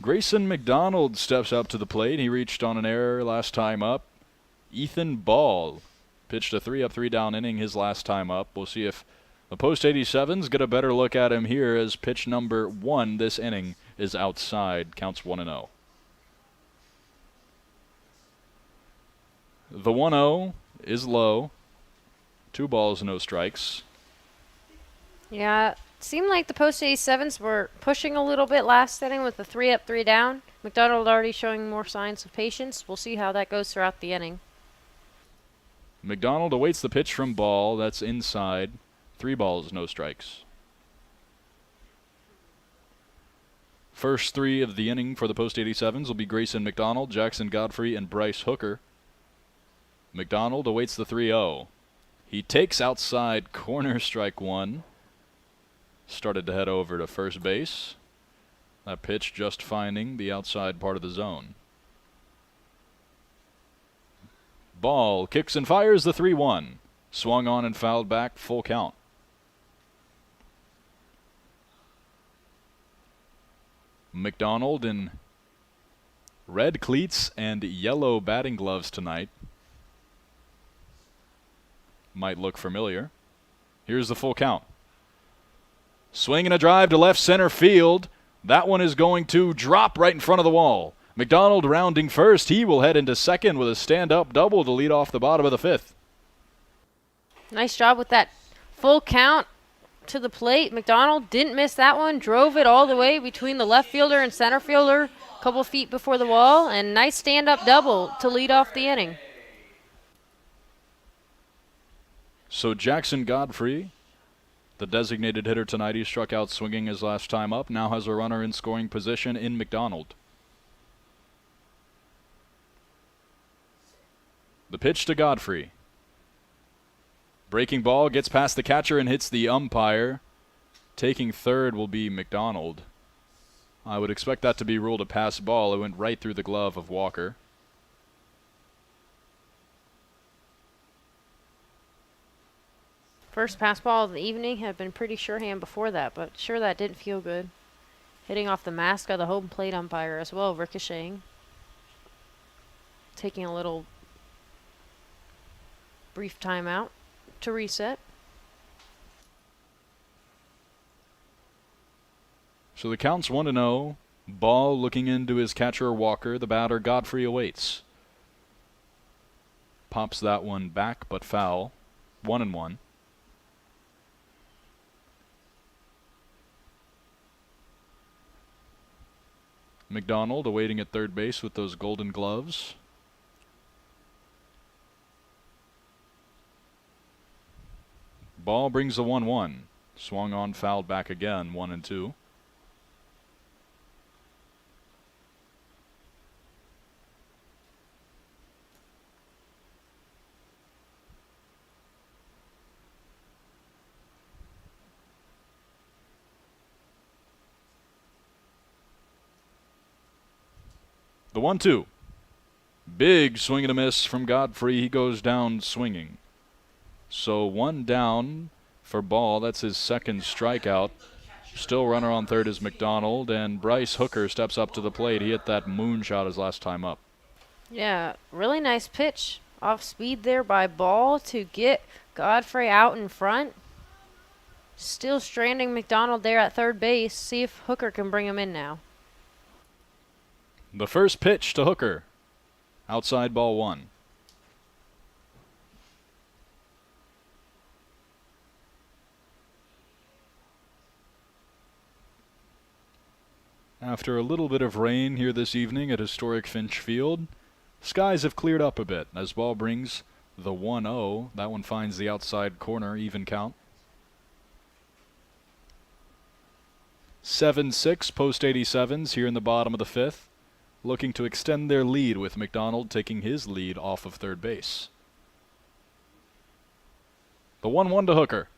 Grayson McDonald steps up to the plate. He reached on an error last time up. Ethan Ball pitched a 3 up, 3 down inning his last time up. We'll see if the post 87s get a better look at him here as pitch number 1 this inning is outside. Counts 1-0. The 1-0 is low. 2 balls, no strikes. Yeah, it seemed like the post 87s were pushing a little bit last inning with the 3 up, 3 down. McDonald already showing more signs of patience. We'll see how that goes throughout the inning. McDonald awaits the pitch from Ball. That's inside. 3 balls, no strikes. First 3 of the inning for the post 87s will be Grayson McDonald, Jackson Godfrey, and Bryce Hooker. McDonald awaits the 3-0. He takes outside corner, strike 1. Started to head over to first base. That pitch just finding the outside part of the zone. Ball kicks and fires the 3-1. Swung on and fouled back, full count. McDonald in red cleats and yellow batting gloves tonight. Might look familiar. Here's the full count. Swing and a drive to left center field. That one is going to drop right in front of the wall. McDonald rounding first. He will head into second with a stand-up double to lead off the bottom of the 5th. Nice job with that full count to the plate. McDonald didn't miss that one. Drove it all the way between the left fielder and center fielder, a couple feet before the wall, and nice stand-up double to lead off the inning. So Jackson Godfrey, the designated hitter tonight, he struck out swinging his last time up, now has a runner in scoring position in McDonald. The pitch to Godfrey. Breaking ball gets past the catcher and hits the umpire. Taking third will be McDonald. I would expect that to be ruled a pass ball. It went right through the glove of Walker. First pass ball of the evening. Had been pretty surehand before that, but sure that didn't feel good. Hitting off the mask of the home plate umpire as well, ricocheting. Taking a little brief timeout to reset. So the count's 1-0. Ball looking into his catcher Walker. The batter Godfrey awaits. Pops that one back, but foul. 1-1. McDonald awaiting at third base with those golden gloves. Ball brings the 1-1. Swung on, fouled back again, 1-2. The 1-2. Big swing and a miss from Godfrey. He goes down swinging. So 1 down for Ball. That's his second strikeout. Still runner on third is McDonald, and Bryce Hooker steps up to the plate. He hit that moonshot his last time up. Yeah, really nice pitch. Off speed there by Ball to get Godfrey out in front. Still stranding McDonald there at third base. See if Hooker can bring him in now. The first pitch to Hooker. Outside ball 1. After a little bit of rain here this evening at historic Finch Field, skies have cleared up a bit as Ball brings the 1-0. That one finds the outside corner, even count. 7-6 post 87s here in the bottom of the 5th. Looking to extend their lead with McDonald taking his lead off of third base. The 1-1 to Hooker.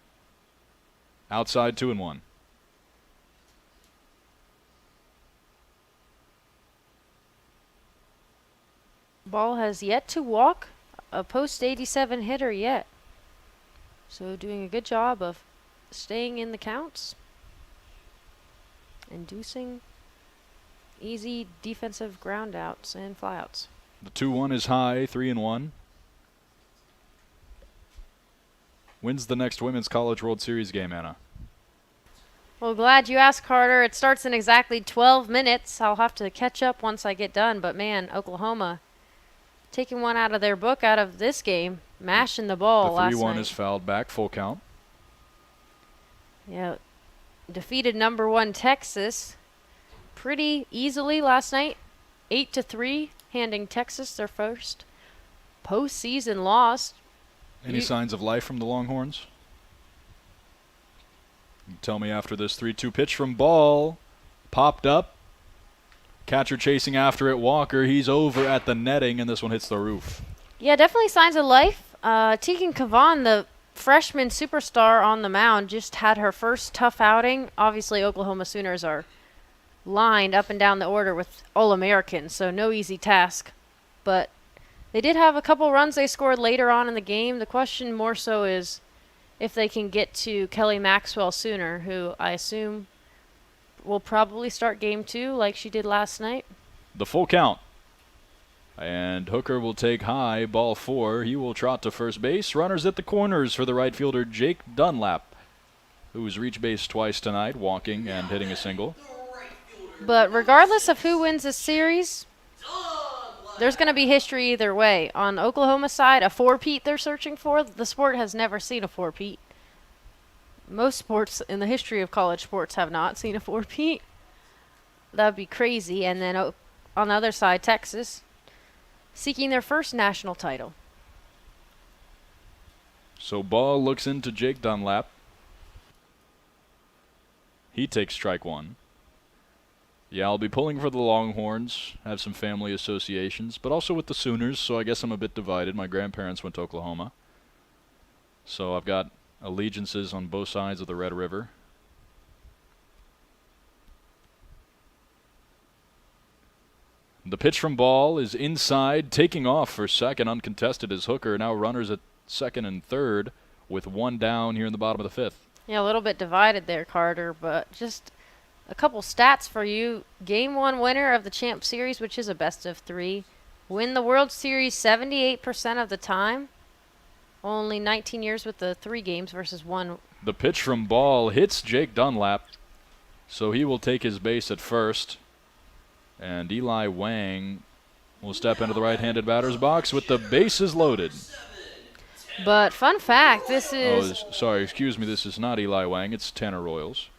Outside 2-1. Ball has yet to walk a post 87 hitter yet. So doing a good job of staying in the counts. Inducing easy defensive ground outs and flyouts. The 2-1 is high, 3-1. When's the next Women's College World Series game, Anna? Well, glad you asked, Carter. It starts in exactly 12 minutes. I'll have to catch up once I get done. But, man, Oklahoma taking one out of their book out of this game, mashing the ball last night. The 3-1 is fouled back, full count. Yeah, defeated number 1 Texas pretty easily last night, 8-3, handing Texas their first postseason loss. Any signs of life from the Longhorns? You tell me after this 3-2 pitch from Ball. Popped up. Catcher chasing after it. Walker, he's over at the netting, and this one hits the roof. Yeah, definitely signs of life. Tegan Kavan, the freshman superstar on the mound, just had her first tough outing. Obviously, Oklahoma Sooners are lined up and down the order with All-Americans, so no easy task. But they did have a couple runs they scored later on in the game. The question more so is if they can get to Kelly Maxwell sooner, who I assume will probably start game 2 like she did last night. The full count. And Hooker will take high, ball 4. He will trot to first base. Runners at the corners for the right fielder, Jake Dunlap, who's reached base twice tonight, walking and hitting a single. But regardless of who wins this series, there's going to be history either way. On Oklahoma's side, a four-peat they're searching for. The sport has never seen a four-peat. Most sports in the history of college sports have not seen a four-peat. That would be crazy. And then on the other side, Texas, seeking their first national title. So Ball looks into Jake Dunlap. He takes strike 1. Yeah, I'll be pulling for the Longhorns, have some family associations, but also with the Sooners, so I guess I'm a bit divided. My grandparents went to Oklahoma. So I've got allegiances on both sides of the Red River. The pitch from Ball is inside, taking off for second, uncontested as Hooker. Now runners at second and third with one down here in the bottom of the 5th. Yeah, a little bit divided there, Carter, but just a couple stats for you. Game 1 winner of the Champ Series, which is a best of 3. Win the World Series 78% of the time. Only 19 years with the 3 games versus 1. The pitch from Ball hits Jake Dunlap, so he will take his base at first. And Eli Wang will step into the right-handed batter's box with the bases loaded. But fun fact, this is... sorry, excuse me, this is not Eli Wang, it's Tanner Royals.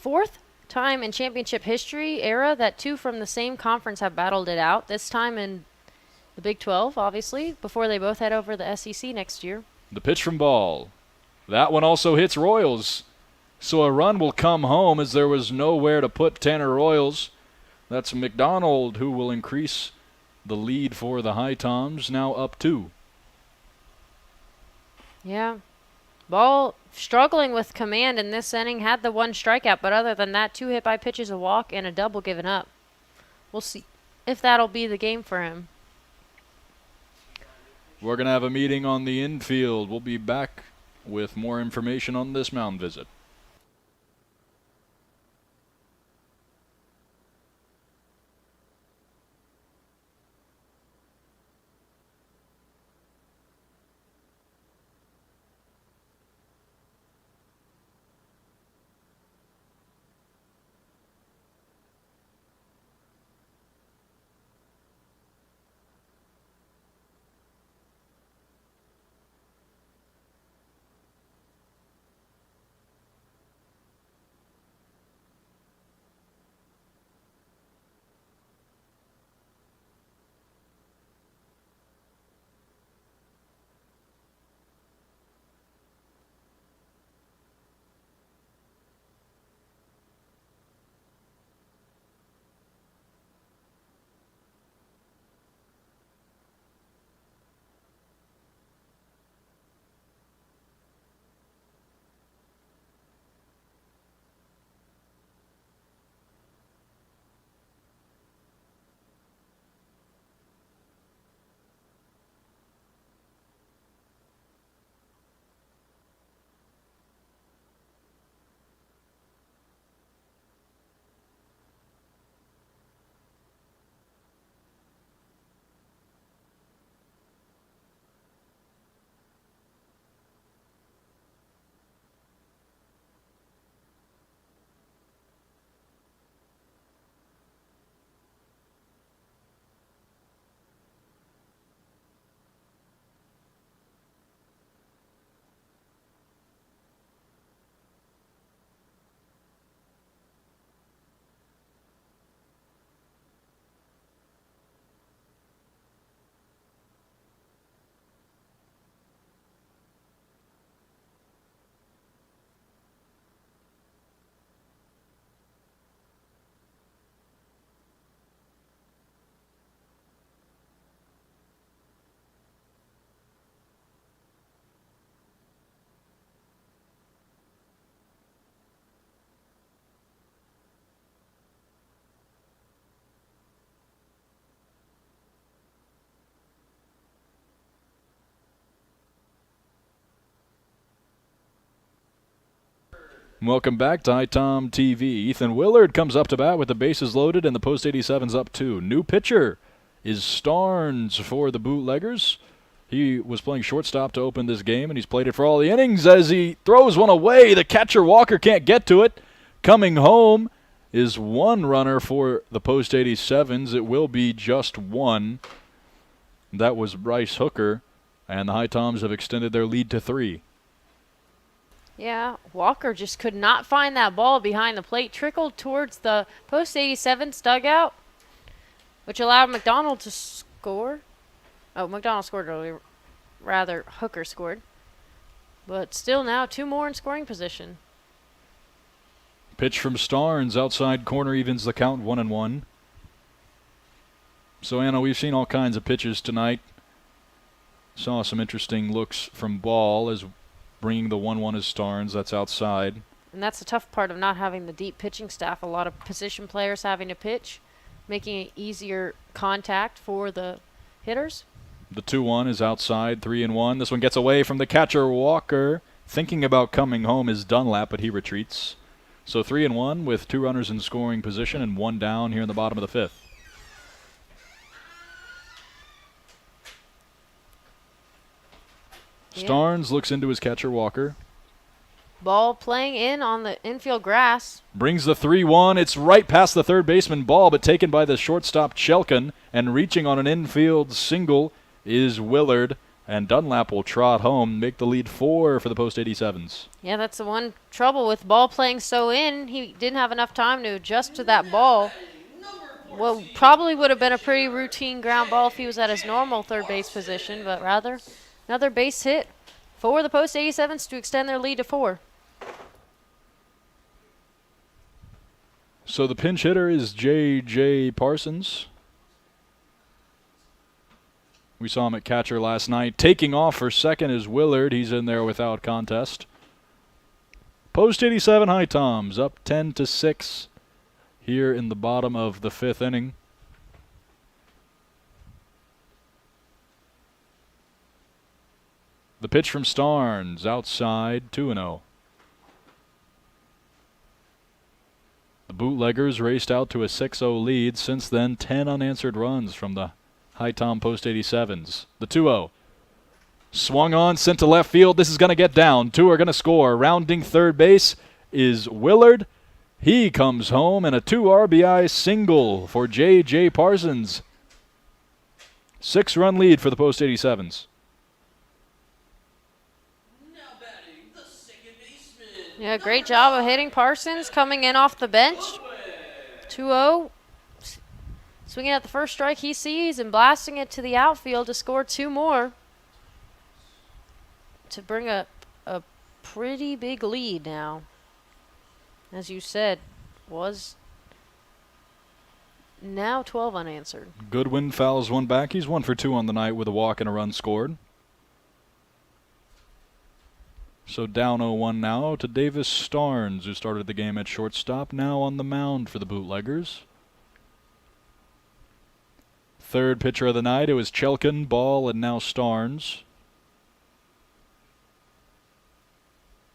4th time in championship history era that 2 from the same conference have battled it out. This time in the Big 12, obviously, before they both head over the SEC next year. The pitch from Ball. That one also hits Royals. So a run will come home as there was nowhere to put Tanner Royals. That's McDonald who will increase the lead for the HiToms, now up 2. Yeah. Ball struggling with command in this inning, had the 1 strikeout, but other than that, 2 hit by pitches, a walk, and a double given up. We'll see if that'll be the game for him. We're going to have a meeting on the infield. We'll be back with more information on this mound visit. Welcome back to HiTom TV. Ethan Willard comes up to bat with the bases loaded and the post 87's up 2. New pitcher is Starnes for the Bootleggers. He was playing shortstop to open this game, and he's played it for all the innings as he throws one away. The catcher Walker can't get to it. Coming home is one runner for the post 87's. It will be just one. That was Bryce Hooker, and the HiToms have extended their lead to 3. Yeah, Walker just could not find that ball behind the plate. Trickled towards the post 87's dugout, which allowed McDonald to score. Oh, McDonald scored earlier. Rather, Hooker scored. But still now 2 more in scoring position. Pitch from Starnes, outside corner, evens the count 1-1. So, Anna, we've seen all kinds of pitches tonight. Saw some interesting looks from Ball as bringing the 1-1 as Starnes. That's outside. And that's the tough part of not having the deep pitching staff. A lot of position players having to pitch, making it easier contact for the hitters. The 2-1 is outside, 3-1. This one gets away from the catcher Walker. Thinking about coming home is Dunlap, but he retreats. So 3-1 with 2 runners in scoring position and 1 down here in the bottom of the 5th. Yeah. Starnes looks into his catcher Walker. Ball playing in on the infield grass. Brings the 3-1. It's right past the third baseman Ball, but taken by the shortstop Chelkin. And reaching on an infield single is Willard. And Dunlap will trot home, make the lead 4 for the post 87's. Yeah, that's the one trouble with Ball playing so in. He didn't have enough time to adjust to that ball. Well, probably would have been a pretty routine ground ball if he was at his normal third base position, but rather another base hit for the post 87's to extend their lead to 4. So the pinch hitter is J.J. Parsons. We saw him at catcher last night. Taking off for second is Willard. He's in there without contest. Post 87 HiToms up 10-6 here in the bottom of the 5th inning. The pitch from Starnes, outside, 2-0. The Bootleggers raced out to a 6-0 lead. Since then, 10 unanswered runs from the HiTom post 87's. The 2-0. Swung on, sent to left field. This is going to get down. 2 are going to score. Rounding third base is Willard. He comes home, and a 2 RBI single for J.J. Parsons. 6-run lead for the post 87's. Yeah, great job of hitting Parsons coming in off the bench. 2-0. Swinging at the first strike he sees and blasting it to the outfield to score 2 more. To bring a pretty big lead now. As you said, was now 12 unanswered. Goodwin fouls one back. He's 1 for 2 on the night with a walk and a run scored. So down 0-1 now to Davis Starnes, who started the game at shortstop, now on the mound for the Bootleggers. Third pitcher of the night, it was Chelkin, Ball, and now Starnes.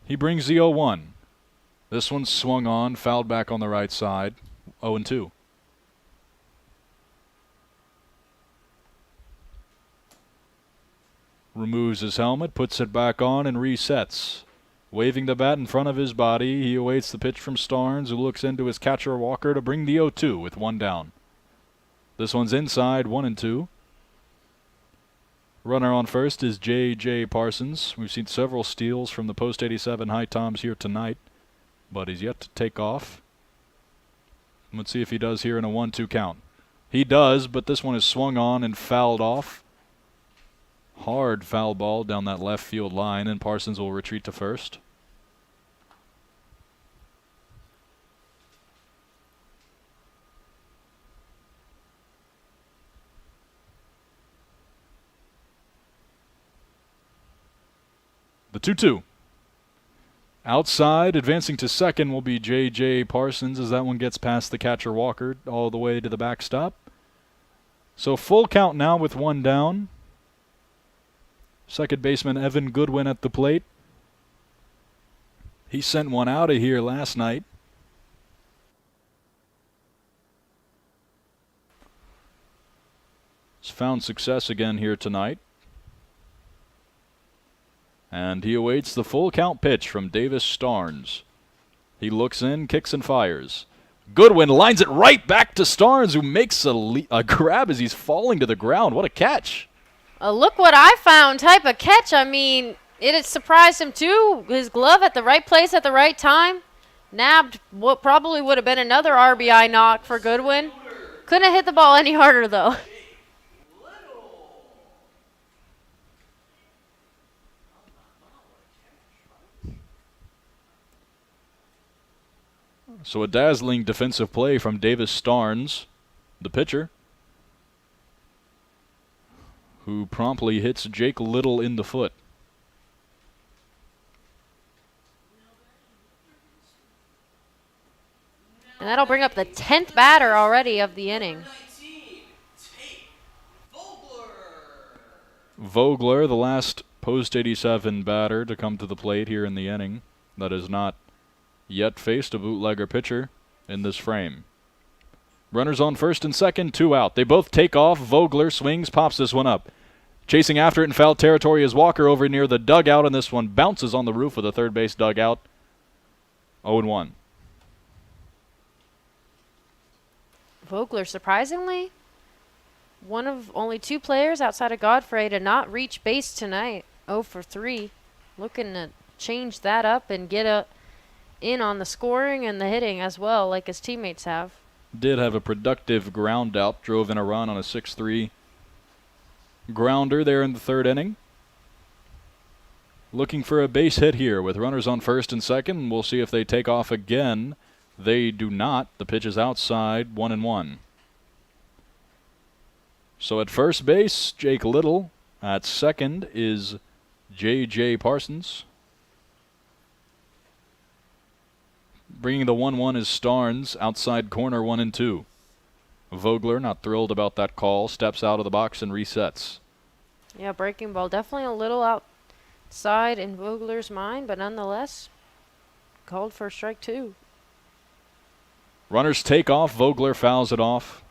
He brings the 0-1. This one swung on, fouled back on the right side, 0-2. Removes his helmet, puts it back on, and resets. Waving the bat in front of his body, he awaits the pitch from Starnes, who looks into his catcher Walker to bring the 0-2 with 1 down. This one's inside, 1-2. Runner on first is J.J. Parsons. We've seen several steals from the post 87 HiToms here tonight, but he's yet to take off. Let's see if he does here in a 1-2 count. He does, but this one is swung on and fouled off. Hard foul ball down that left field line, and Parsons will retreat to first. The 2-2. Outside, advancing to second will be J.J. Parsons as that one gets past the catcher Walker all the way to the backstop. So full count now with 1 down. Second baseman Evan Goodwin at the plate. He sent one out of here last night. He's found success again here tonight. And he awaits the full count pitch from Davis Starnes. He looks in, kicks and fires. Goodwin lines it right back to Starnes, who makes a grab as he's falling to the ground. What a catch. Look what I found type of catch. I mean, it had surprised him too. His glove at the right place at the right time. Nabbed what probably would have been another RBI knock for Goodwin. Couldn't have hit the ball any harder though. So a dazzling defensive play from Davis Starnes, the pitcher, who promptly hits Jake Little in the foot. And that'll bring up the 10th batter already of the inning. Vogler, the last post-87 batter to come to the plate here in the inning. That has not yet faced a bootlegger pitcher in this frame. Runners on first and second, 2 out. They both take off. Vogler swings, pops this one up. Chasing after it in foul territory is Walker over near the dugout, and this one bounces on the roof of the third base dugout. 0-1. Vogler, surprisingly, one of only 2 players outside of Godfrey to not reach base tonight. 0 for 3. Looking to change that up and get in on the scoring and the hitting as well, like his teammates have. Did have a productive ground out, drove in a run on a 6-3 grounder there in the third inning. Looking for a base hit here with runners on first and second. We'll see if they take off again. They do not. The pitch is outside, 1-1. So at first base, Jake Little. At second is J.J. Parsons. Bringing the 1-1 is Starnes, outside corner 1-2. Vogler, not thrilled about that call, steps out of the box and resets. Yeah, breaking ball definitely a little outside in Vogler's mind, but nonetheless, called for strike 2. Runners take off. Vogler fouls it off.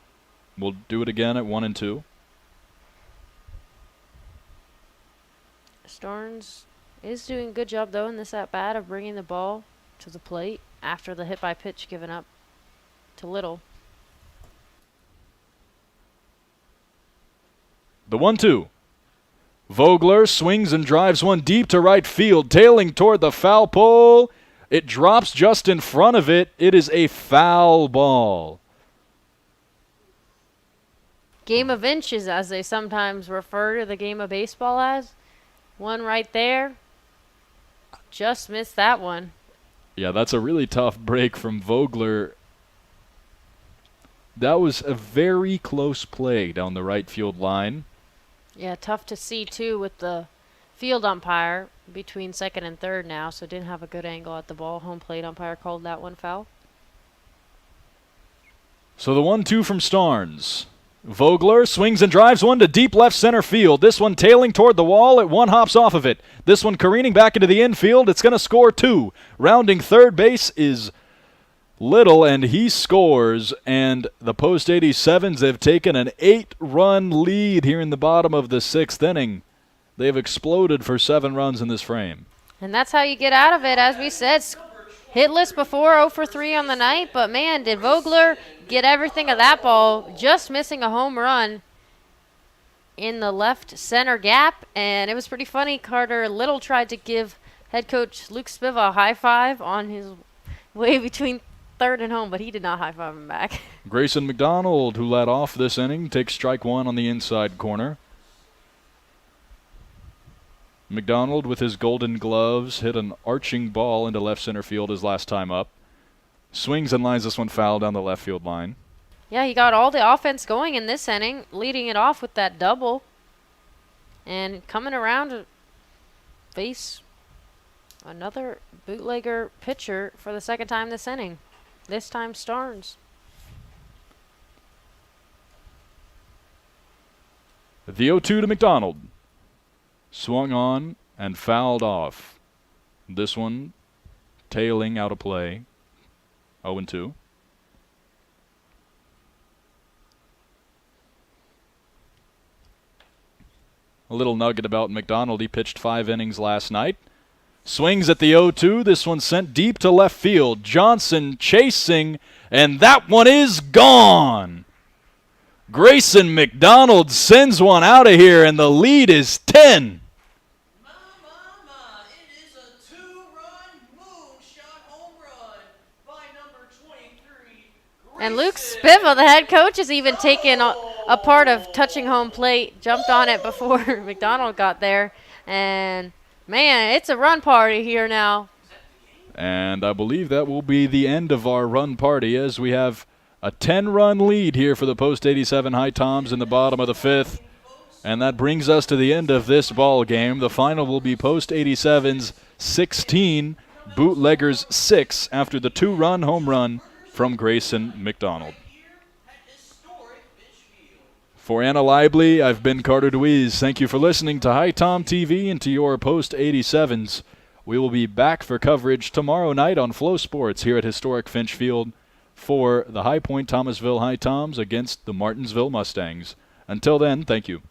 We'll do it again at 1-2. Starnes is doing a good job, though, in this at-bat of bringing the ball to the plate after the hit-by-pitch given up to Little. The 1-2. Vogler swings and drives one deep to right field, tailing toward the foul pole. It drops just in front of it. It is a foul ball. Game of inches, as they sometimes refer to the game of baseball as. One right there. Just missed that one. Yeah, that's a really tough break from Vogler. That was a very close play down the right field line. Yeah, tough to see, too, with the field umpire between second and third now, so didn't have a good angle at the ball. Home plate umpire called that one foul. So the 1-2 from Starnes. Vogler swings and drives one to deep left center field. This one tailing toward the wall. It one hops off of it. This one careening back into the infield. It's going to score 2. Rounding third base is Little, and he scores. And the post-87s have taken an 8-run lead here in the bottom of the 6th inning. They've exploded for 7 runs in this frame. And that's how you get out of it, as we said. Hitless before, 0 for 3 on the night, but man, did Vogler get everything of that ball, just missing a home run in the left center gap. And it was pretty funny. Carter Little tried to give head coach Luke Spiva a high five on his way between third and home, but he did not high five him back. Grayson McDonald, who led off this inning, takes strike 1 on the inside corner. McDonald, with his golden gloves, hit an arching ball into left center field his last time up. Swings and lines this one foul down the left field line. Yeah, he got all the offense going in this inning, leading it off with that double. And coming around to face another bootlegger pitcher for the second time this inning. This time Starnes. The 0-2 to McDonald. Swung on and fouled off. This one tailing out of play. 0-2. A little nugget about McDonald. He pitched 5 innings last night. Swings at the 0-2. This one sent deep to left field. Johnson chasing, and that one is gone. Grayson McDonald sends one out of here, and the lead is 10. It is a 2-run moonshot home run by number 23. And Luke Spiva, the head coach, is even taken a part of touching home plate. Jumped on it before McDonald got there. And, man, it's a run party here now. And I believe that will be the end of our run party as we have a 10-run lead here for the Post 87 HiToms in the bottom of the 5th. And that brings us to the end of this ball game. The final will be Post 87's 16, Bootleggers 6 after the 2-run home run from Grayson McDonald. For Anna Lively, I've been Carter Deweese. Thank you for listening to HiTom TV and to your Post 87s. We will be back for coverage tomorrow night on Flow Sports here at historic Finch Field for the High Point-Thomasville HiToms against the Martinsville Mustangs. Until then, thank you.